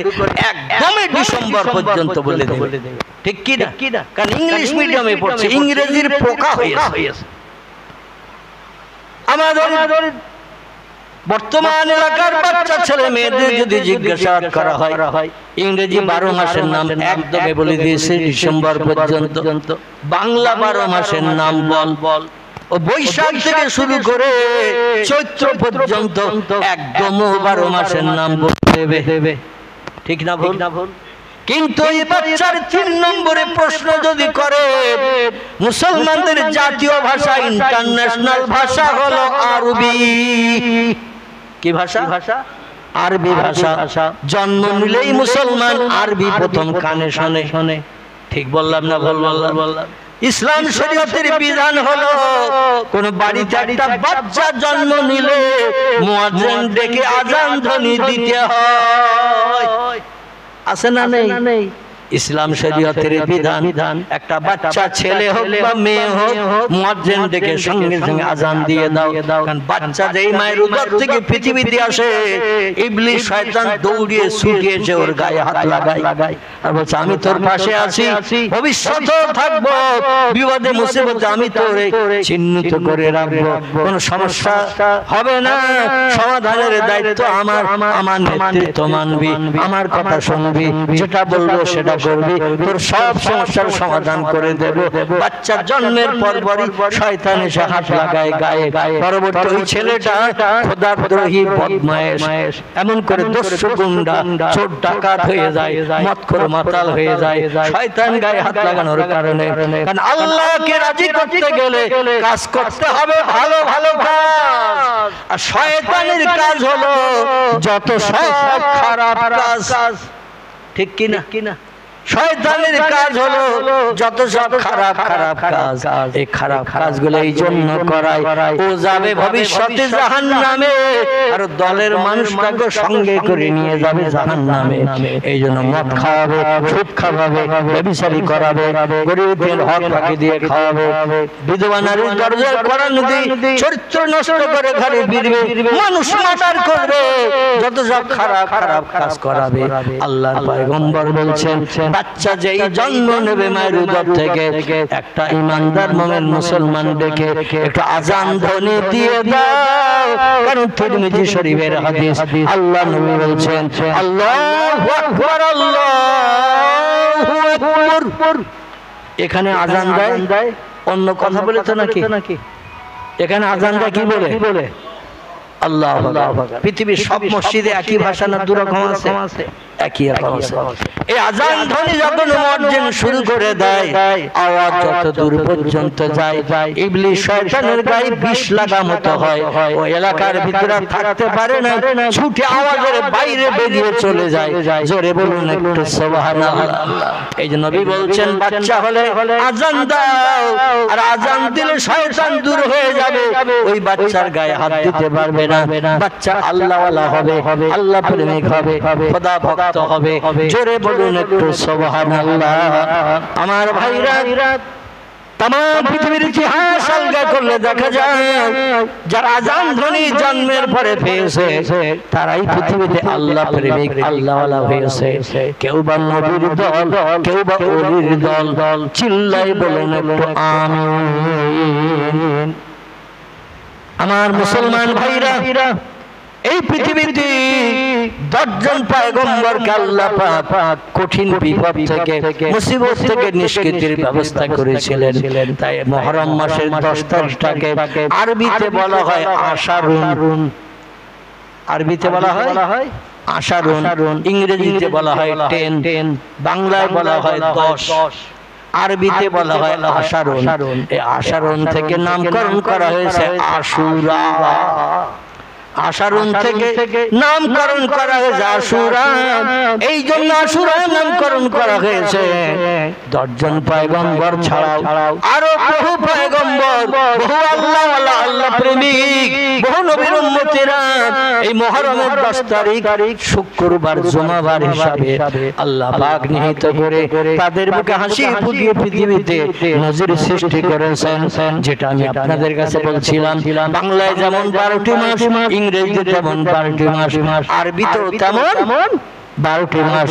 একদমই ডিসেম্বর পর্যন্ত বলে দেবে। ঠিক কি না? কারণ ইংলিশ মিডিয়ামে পড়ছে, ইংরেজির পোকা হয়েছে। আমাদের বর্তমান এলাকার বাচ্চা ছেলে মেয়েদের যদি জিজ্ঞাসা করা হয় ইংরেজি 12 মাসের নাম একদমই বলে দিয়েছে ডিসেম্বর পর্যন্ত। বাংলা 12 মাসের নাম বল। ও বৈশাখ থেকে শুরু করে চৈত্র পর্যন্ত একদম 12 মাসের নাম বলতে দেবে। ঠিক না ভুল? কিন্তু এই বাচ্চার 3 নম্বরে প্রশ্ন যদি করে, মুসলমানদের জাতীয় ভাষা, ইন্টারন্যাশনাল ভাষা হলো আরবি। কি ভাষা? আরবি ভাষা। জন্ম নিলেই মুসলমান আরবি প্রথম কানে শোনে। ঠিক বললাম না ভুল বললাম? ইসলাম শরীয়তের বিধান হলো কোন বাড়িতে একটা বাচ্চা জন্ম নিলে মুয়াজ্জিন ডেকে আযান ধ্বনি দিতে হয়। আছে না নেই? ইসলাম শরীয়তের বিধান, একটা বাচ্চা ছেলে হোক বা মেয়ে হোক মুয়াজ্জিন ডেকে সঙ্গে সঙ্গে আযান দিয়ে দাও। কারণ বাচ্চা যেই মায়ের উদর থেকে পৃথিবীতে আসে, ইবলিস শয়তান দৌড়িয়ে ছুটে এসে ওর গায়ে হাত লাগায় আর বলছে আমি তোর পাশে আছি, ভবিষ্যতেও থাকবো, বিপদে মুসিবতে আমি তোরে চিহ্নিত করে রাখবো, কোনো সমস্যা হবে না, সমাধানের দায়িত্ব আমার, আমার নেতৃত্ব মানবি, আমার কথা শুনবি, যেটা বলবো সেটা করবি, তোর সব সমস্যার সমাধান করে দেব। বাচ্চার জন্মের পরপরই শয়তান এসে হাত লাগায় গায়ে। পরবর্তী ওই ছেলেটা খোদাদ্রোহী বদমায়েশ, এমন করে দস্যু গুন্ডা চোর ডাকাত হয়ে যায়, মদখোর মাতাল হয়ে যায় শয়তান গায়ে হাত লাগানোর কারণে। কারণ আল্লাহকে রাজি করতে গেলে কাজ করতে হবে ভালো ভালো কাজ, আর শয়তানের কাজ হলো যত সব খারাপ কাজ। ঠিক কিনা? শয়তানের কাজ হলো যত সব খারাপ খারাপ কাজ। এই খারাপ কাজগুলো এই জন্য করায় ও যাবে ভবিষ্যতে জাহান্নামে, আর দলের মানুষটাকে সঙ্গে করে নিয়ে যাবে জাহান্নামে। এই জন্য মদ খাওয়াবে, সুদ খাওয়াবে, ব্যভিচারী করাবে, গরিবদের হক ফাঁকি দিয়ে খাওয়াবে, বিধবা নারীর দরজার কোরআন দিয়ে চরিত্র নষ্ট করে ঘরে ফিরবে, মানুষ মার্ডার করবে, যত সব খারাপ খারাপ কাজ করাবে। আল্লাহর পয়গম্বর বলছেন, বাচ্চা যেই জন্ম নেবে মায়ের উদর থেকে, একটা ইমানদার মুমিন মুসলমান দেখে একটু আজান ধ্বনি দিয়ে দাও। কারণ তিরমিজি শরীফের হাদিস, আল্লাহ নবী বলছেন, আল্লাহু আকবার, আল্লাহু আকবার। এখানে আজান দেয়, অন্য কথা বলে তো নাকি? এখানে আজান দেয় কি বলে? আল্লাহু আকবার। পৃথিবীর সব মসজিদে একই ভাষা না দু রকম আছে? একই রকম আছে। এই আজান ধ্বনি যখন মুয়াজ্জিন শুরু করে দেয়, আওয়াজ যত দূর পর্যন্ত যায়, ইবলিস শয়তানের গায়ে বিষ লাগা মতো হয়, ওই এলাকার ভিতরে থাকতে পারে না, ছুটে আওয়াজের বাইরে বেরিয়ে চলে যায়। জোরে বলুন একটু সুবহানাল্লাহ। এই যে নবী বলছেন, বাচ্চা হলে আজান দাও, আর আজান দিলে শয়তান দূর হয়ে যাবে, ওই বাচ্চার গায়ে হাত দিতে পারবে না। বাচ্চা আল্লাহওয়ালা হবে, আল্লাহ প্রেমিক হবে, খোদা ভক্ত হবে। জোরে বলুন একটু সুবহানাল্লাহ। আমার ভাইরা, তাম পৃথিবীর ইতিহাস আলগা করলে দেখা যায়, যারা আজান ধ্বনি জন্মের পরে পেয়েছে তারাই পৃথিবীতে আল্লাহ প্রেমিক, আল্লাহওয়ালা হয়েছে। কেউ বা নবীর দল, কেউ বা ওলির দল। চিল্লাই বলেন একটু আমিন। আমার মুসলমান ভাইরা, এই পৃথিবীতে 10 জন পয়গম্বরকে আল্লাহ পাক কঠিন বিপদ থেকে, মুসিবত থেকে নিষ্কৃতির ব্যবস্থা করেছিলেন। তাই মুহররম মাসের 10 তারিখটাকে আরবিতে বলা হয় আশারুন। আরবিতে বলা হয় আশারুন, ইংরেজিতে বলা হয় 10, বাংলায় বলা হয় 10, আরবিতে বলা হয় আশারুন। এই আশারুন থেকে নামকরণ করা হয়েছে আশুরা। আশারুন থেকে নামকরণ করা হয়েছে আশুরা। এই জন্য আশুরা নামকরণ করা হয়েছে। 10 জন পয়গম্বর ছাড়াও আরো বহু পয়গম্বর, বহু আল্লাহওয়ালা, আল্লাহ প্রেমিক, বহু নবীর উম্মতেরা এই মুহররমের 10 তারিখ শুক্রবার জুমাবার হিসাবে আল্লাহ পাক নিহিত করে তাদের মুখে হাসি ফুটিয়ে পৃথিবীতে নজির সৃষ্টি করেছেন। যেটা আমি আপনাদের কাছে বলছিলাম, বাংলায় যেমন 12টি মাস, ইংরেজিতে যেমন 12টি মাস, আরবিতেও তেমন 12টি মাস।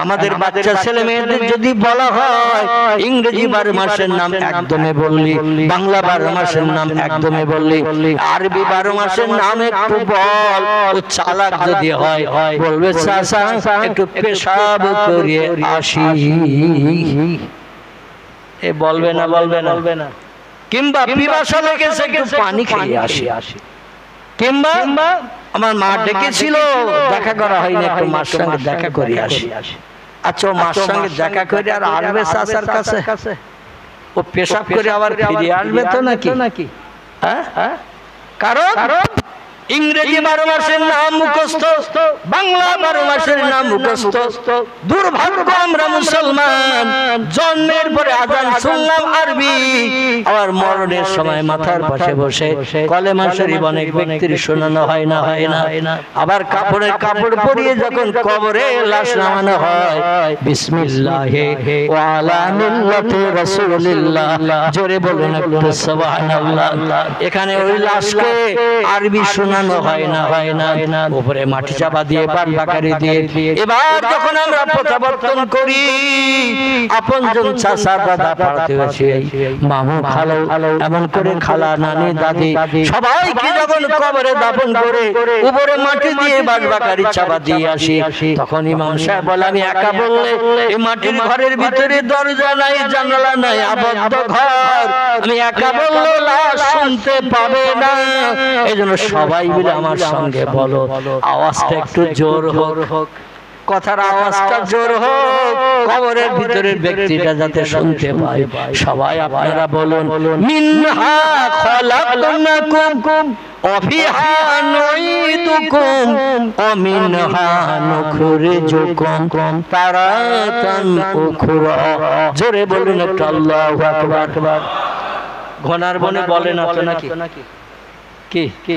আমাদের বাচ্চা ছেলে মেয়েদের যদি বলা হয় ইংরেজি 12 মাসের নাম একদমে বললি, বাংলা 12 মাসের নাম একদমে বললি, আরবি 12 মাসের নাম একটু বল, ও চালাক যদি হয় বলবে চাচা একটু পেশাব করিয়ে আসি। এ বলবে না। কিংবা পিপাসা লেগেছে একটু পানি খেয়ে আসি। কিংবা আমার মা ডেকেছিল, দেখা করা হয়নি, একটু মার সঙ্গে দেখা করে আসি। আচ্ছা, মার সঙ্গে দেখা করে আর আসবে চাচার কাছে? ও পেশাব করে আবার ফিরে আসবে তো নাকি? হ্যাঁ, কারণ ইংরেজি 12 মাসের নাম মুখস্থ, বাংলা 12 মাসের নাম মুখস্থ। দুর্ভাগ্য আমরা মুসলমান, জন্মের পরে আজান শুনলাম আরবি, আবার মরণের সময় মাথার পাশে বসে কলেমা শরীফ অনেক ব্যক্তির শোনানো হয় না। আবার কাপড় পরিয়ে যখন কবরে লাশ নামানো হয়, বিসমিল্লাহি ওয়া আলা মিল্লাতি রাসূলিল্লাহ, জোরে বলুন একটু সুবহানাল্লাহ। এখানে ওই লাশকে আরবি শোনা শোনানো হয় না উপরে মাটি চাপা দিয়ে পান বাকারি দিয়ে এবার যখন আমরা প্রত্যাবর্তন করি আপনজন চাচা দাদা প্রতিবেশী মামু খালো এমন করে খালা নানি দাদি সবাইকে যখন কবরে দাফন করে উপরে মাটি দিয়ে বাঁশ বাকারি চাপা দিয়ে আসি তখন ইমাম সাহেব বলে আমি একা বললে এই মাটির ঘরের ভিতরে দরজা নাই জানালা নাই আবদ্ধ ঘর আমি একা বললে লাশ শুনতে পাবে না এজন্য সবাই মিলে আমার সঙ্গে বলো আওয়াজটা একটু জোর হোক কথার আওয়াজটা জোর হোক কবরের ভিতরের ব্যক্তিটা যাতে শুনতে পায় সবাই আপনারা বলুন মিনহা খলাকনাকুম ওয়াফিহা নুঈদুকুম ওয়া মিনহা নুখরিজুকুম তারাতান উখরা জোরে বলুন একটু আল্লাহু আকবার ঘনার বনে বলে না তো নাকি কি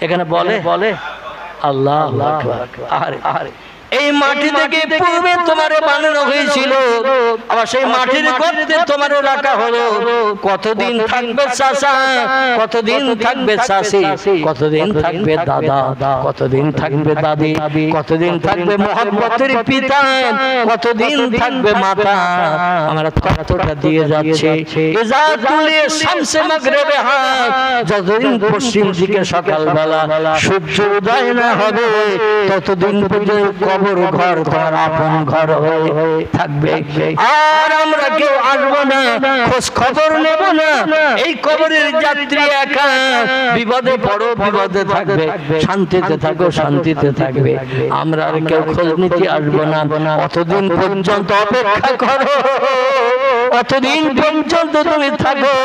এখানে বলে আল্লাহু আকবার আরে এই মাটি থেকে পূর্বে তোমারে বানানো হয়েছিল আবার সেই মাটির গর্তে তোমারে রাখা হলো কতদিন থাকবে চাচা কতদিন থাকবে চাচি কতদিন থাকবে দাদা কতদিন থাকবে দাদি কতদিন থাকবে মহব্বতের পিতা কতদিন থাকবে মাতা আমরা কতটা দিয়ে যাচ্ছে ইজাতুল শামসে মাগরিবে হাত যতদিন পশ্চিম দিকে সকালবেলা সূর্য উদয় না হবে ততদিন পর্যন্ত কবর ঘর তোমার আপন ঘর হয়ে থাকবে আর আমরা কেউ আসবো না খোঁজ খবর নেব না এই কবরের যাত্রী একা বিপদে পড়ো বিপদে থাকবে শান্তিতে থাকো শান্তিতে থাকবে আমরা আর কেউ খোঁজ নিতে আসবো না অতদিন পর্যন্ত অপেক্ষা করো অতদিন পর্যন্ত তুমি থাকো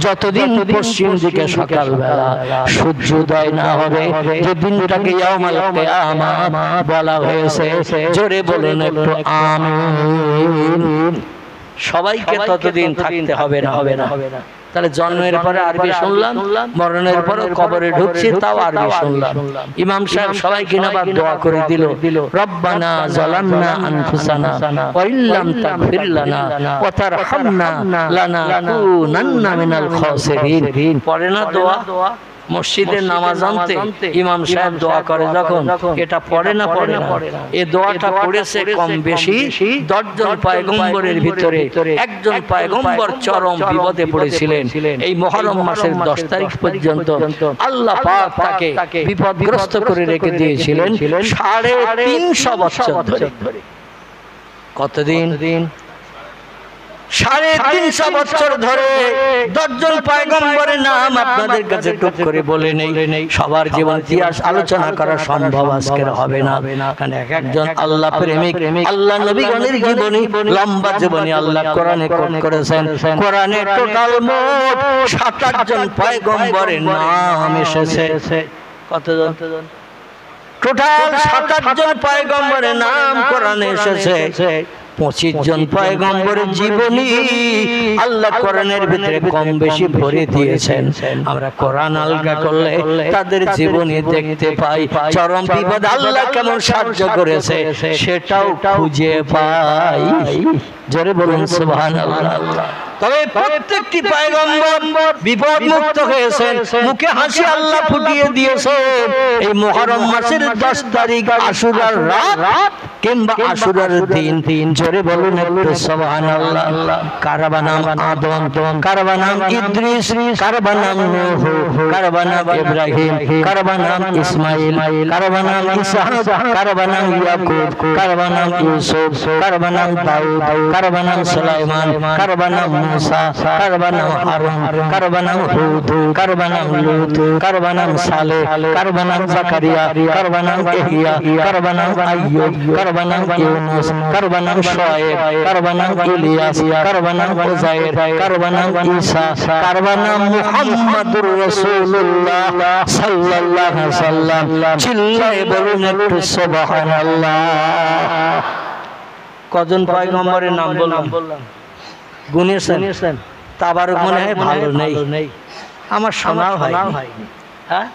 যতদিন পশ্চিম দিকে সকালবেলা সূর্য উদয় না হবে যে দিনটাকে ইয়াউমুল কিয়ামাত বলা হয়েছে জোরে বলুন একটু আমিন সবাইকে ততদিন থাকতে হবে না তাহলে জন্মের পরে আরবি শুনলাম মরণের পরে কবরে ঢুকছি তাও আরবি শুনলাম ইমাম সাহেব সবাইকে আবার দোয়া করে দিল রব্বানা যালামনা আনফুসানা ওয়া ইল্লাম তাগফির লানা ওয়া তারহামনা লানাকুনান্না মিনাল খাসিরিন পড়ে না দোয়া মসজিদের নামাজ আনতে ইমাম সাহেব দোয়া করে যখন এটা পড়ে না এই দোয়াটা পড়েছে কম বেশি 10 জন পয়গম্বরের ভিতরে একজন পয়গম্বর চরম বিপদে পড়েছিলেন এই মুহররম মাসের 10 তারিখ পর্যন্ত আল্লাহ পাক তাকে বিপদগ্রস্ত করে রেখে দিয়েছিলেন 350 বছর ধরে কতদিন 350 বছর ধরে 10 জন পয়গম্বরের নাম আপনাদের কাছে টুক করে বলে নেই সবার জীবন ইতিহাস আলোচনা করা সম্ভব আজকের হবে না কারণ একজন আল্লাহ প্রেমিক আল্লাহ নবীগণের জীবনী লম্বা জীবনী আল্লাহ কোরআনে কোট করেছেন কোরআনে টোটাল মোট 27 জন পয়গম্বরের নাম এসেছে কতজন টোটাল 27 জন পয়গম্বরের নাম কোরআনে এসেছে 25 জন পয়গম্বরের জীবনী আল্লাহ কোরআনের ভিতরে কম বেশি ভরে দিয়েছেন আমরা কোরআন আলগা করলে তাদের জীবনী দেখতে পাই চরম বিপদ আল্লাহ কেমন সাহায্য করেছে সেটাও খুঁজে পাই জোরে বলুন সুবহানাল্লাহ তবে প্রত্যেকটি পয়গম্বর বিপদ মুক্ত হয়েছেন মুখে হাসি আল্লাহ ফুটিয়ে দিয়েছেন এই মুহররম মাসের 10 তারিখ আশুরার রাত কিংবা আশুরার দিন জোরে বলুন একটু সুবহানাল্লাহ কারবা নাম আদম কারবা নাম ইদ্রিস কারবা নাম নূহ কারবা নাম ইব্রাহিম কারবা নাম ইসমাঈল কারবা নাম ইসহাক কারবা নাম ইয়াকুব কারবা নাম ইউসুফ কারবা নাম দাউদ কারবা নাম সুলাইমান কারবা নাম মুসা কারবা নাম হারুন কারবা নাম হুদ কারবা নাম লূত কারবা নাম সালেহ কারবা নাম জাকারিয়া কারবা নাম ইহইয়া কারবা নাম আইয়ুব কারবা নাম ইউনুস কারবা নাম শুআয়ব কারবা নাম ইলিয়াস কারবা নাম উযায়ের কারবা নাম ঈসা কারবা নাম মুহাম্মাদুর রাসূলুল্লাহ সাল্লাল্লাহু আলাইহি ওয়াসাল্লাম চিল্লায়ে বলুন একটু সুবহানাল্লাহ কজন পয়গম্বরের নাম বললাম গুনেছেন তাবার মনে হয় ভালো নেই আমার শোনাও হয়নি হ্যাঁ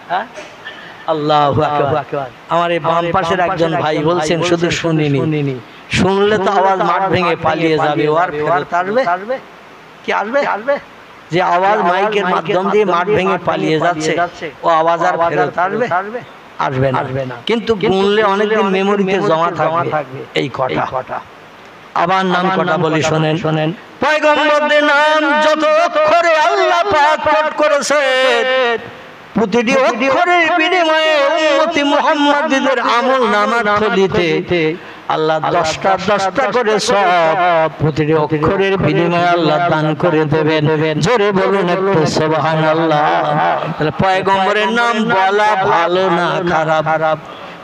আল্লাহু আকবার আমার এই বাম পাশের একজন ভাই বলছেন শুধু শুনিনি শুনলে তো আওয়াজ মাঠ ভেঙে পালিয়ে যাবে আর ফেরত আসবে কি আসবে যে আওয়াজ মাইকের মাধ্যম দিয়ে মাঠ ভেঙে পালিয়ে যাচ্ছে, ও আওয়াজ আর ফেরত আসবে না। কিন্তু গুনলে অনেকদিন মেমোরিতে জমা থাকবে এই কটা। আবার নাম কটা বলি শোনেন। পয়গম্বরদের নাম যত অক্ষরে আল্লাহ পাক পাঠ করেছেন, প্রতিটি অক্ষরের বিনিময়ে উম্মতি মুহাম্মাদীদের আমলনামার থলিতে আল্লাহ 10টা করে সব প্রতিটি অক্ষরের বিনিময়ে আল্লাহ দান করে দেবেন। জোরে বলুন একটু সুবহানাল্লাহ। তাহলে পয়গম্বরের নাম বলা ভালো না খারাপ?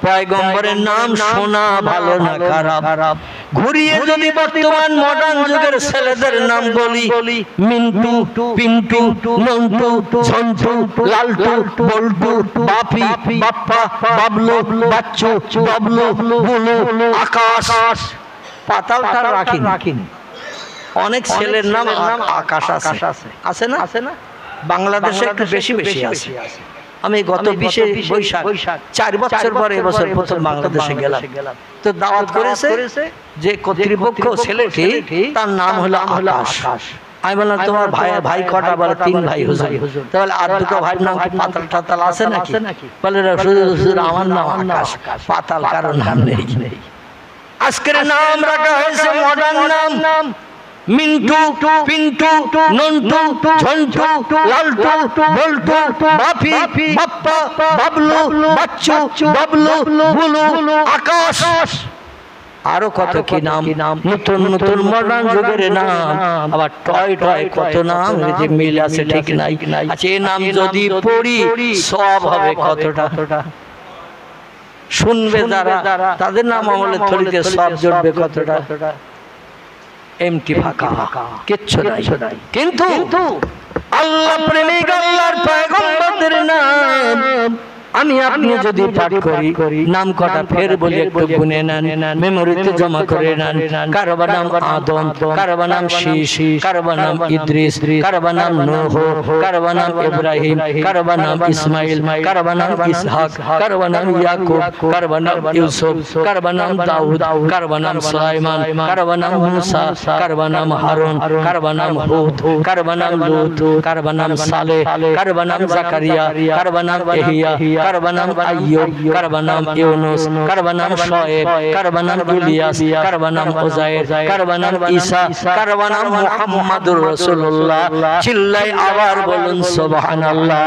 পয়গম্বরের নাম শোনা ভালো না খারাপ? ঘুরিয়ে যদি বর্তমান মডার্ন যুগের ছেলেদের নাম বলি, মিন্টু, পিন্টু, নন্টু, ঝন্টু, লালটু, বল্টু, বাপি, বাপ্পা, বাবলু, বাচ্চু, বাবলু, বুলু, আকাশ, পাতালটা রাখিনি। অনেক ছেলের নাম আকাশ আছে না? বাংলাদেশে একটু বেশি আছে। আমি গত 20 বৈশাখ 4 বছর পরে এবছর প্রথম বাংলাদেশে গেলাম। তো দাওয়াত করেছে যে কর্তৃপক্ষ ছেলেটি, তার নাম হলো আকাশ। আমি বললাম তোমার ভাই কটা? বলে 3 ভাই হুজুর। তাহলে আর 2 ভাইয়ের নাম কি পাতাল টাতাল আছে নাকি? বলে হুজুর আমার নাম আকাশ, পাতাল কারণ নাম নেই। আজকের নাম রাখা হয়েছে মডার্ন নাম, মিন্টু, পিন্টু, নন্টু, ঝন্টু, লালটু, বল্টু, বাপি, বাপ্পা, বাবলু, বাচ্চু, বাবলু, বুলু, আকাশ, আরো কত কি নাম, নতুন মডার্ন যুগের নাম। আবার টয় কত নাম, যে মিল আছে ঠিক নাই। আচ্ছা, এই নাম যদি পড়ি সব হবে কতটা? শুনবে যারা, তাদের নাম আমলে থলিতে সব জুটবে কতটা? এমটি ফাঁকা, কিচ্ছু নাই। কিন্তু আল্লাহ প্রেমিক, আল্লাহর পয়গম্বরদের নাম আমি আপনি যদি পাঠ করি, নাম কটা ফের বলি একটু গুনে নেন, মেমোরিতে জমা করে নেন। কারবার নাম আদম, কারবার নাম শীশ, কারবার নাম ইদ্রিস, কারবার নাম নূহ, কারবার নাম ইব্রাহিম, কারবার নাম ইসমাইল, কারবার নাম ইসহাক, কারবার নাম ইয়াকুব, কারবার নাম ইউসুফ, কারবার নাম দাউদ, কারবার নাম সুলাইমান, কারবার নাম মুসা, কারবার নাম হারুন, কারবার নাম হুদ, কারবার নাম লূত, কারবার নাম সালেহ, কারবার নাম জাকারিয়া, কারবার নাম ইহইয়া, কারবার নাম আইয়ুব, কারবার নাম ইউনুস, কারবার নাম শুআয়ব, কারবার নাম ইলিয়াস, কারবার নাম উযায়ের, কারবার নাম ঈসা, কারবার নাম মুহাম্মাদুর রাসূলুল্লাহ। চিল্লাই আবার বলুন সুবহানাল্লাহ।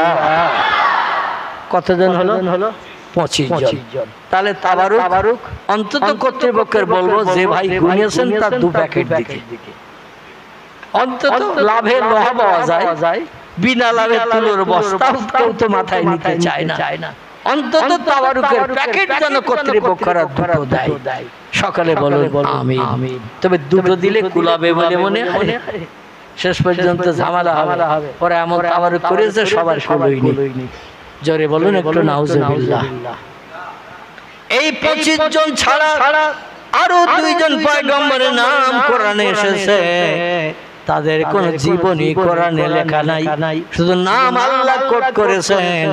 কতজন হলো? 25 জন। তাহলে তাবারুক অন্তত কর্তৃপক্ষের বলবো যে ভাই গুনিয়েছেন তার 2 প্যাকেট দিকে, অন্তত লাভে লোহা পাওয়া যায়। বিনা লাভে তুলোর বস্তা কেউ তো মাথায় নিতে চায় না। অন্তত তাবারুকের প্যাকেট যেন কর্তৃপক্ষরা 2 দেয়। সকালে বলুন আমিন। তবে 2 দিলে কুলাবে বলে মনে হয়। শেষ পর্যন্ত ঝামেলা হবে। পরে এমন তাবারুক করেছে সবার কুলোইনি। জোরে বলুন একটু নাউজুবিল্লাহ। এই 25 জন ছাড়া আরো 2 জন পয়গম্বরের নাম কোরআনে এসেছে, তাদের কোন জীবনী কোরআনে লেখা নাই, শুধু নাম আল্লাহ কোট করেছেন।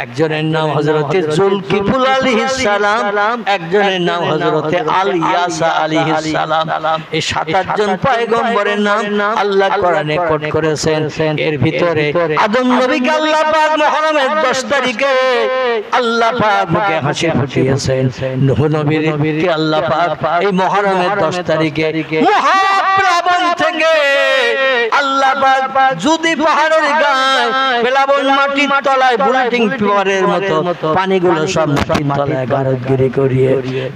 একজনের নাম হযরতে জুলকিফল আলাইহিস সালাম, একজনের নাম হযরতে আলিয়াসা আলাইহিস সালাম। এই 7-8 জন পয়গম্বরের নাম আল্লাহ কোরআনে কোট করেছেন। এর ভিতরে আদম নবীকে আল্লাহ পাক মুহররমের 10 তারিখে আল্লাহ পাক মুখে হাসি ফুটিয়েছেন। নূহ নবীকে আল্লাহ পাক এই মুহররমের 10 তারিখে মহাপ্লাবন থেকে আল্লাহ পাক যদি পাহাড়ের গায়ে প্লাবন মাটির তলায় বুলেটিং পেপারের মতো পানিগুলো সব মাটির তলায় গারদগিরি করিয়ে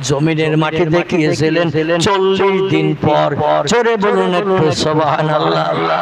জমিনের মাটি দেখিয়েছিলেন 40 দিন পর। জোরে বলুন একটু সুবহানাল্লাহ।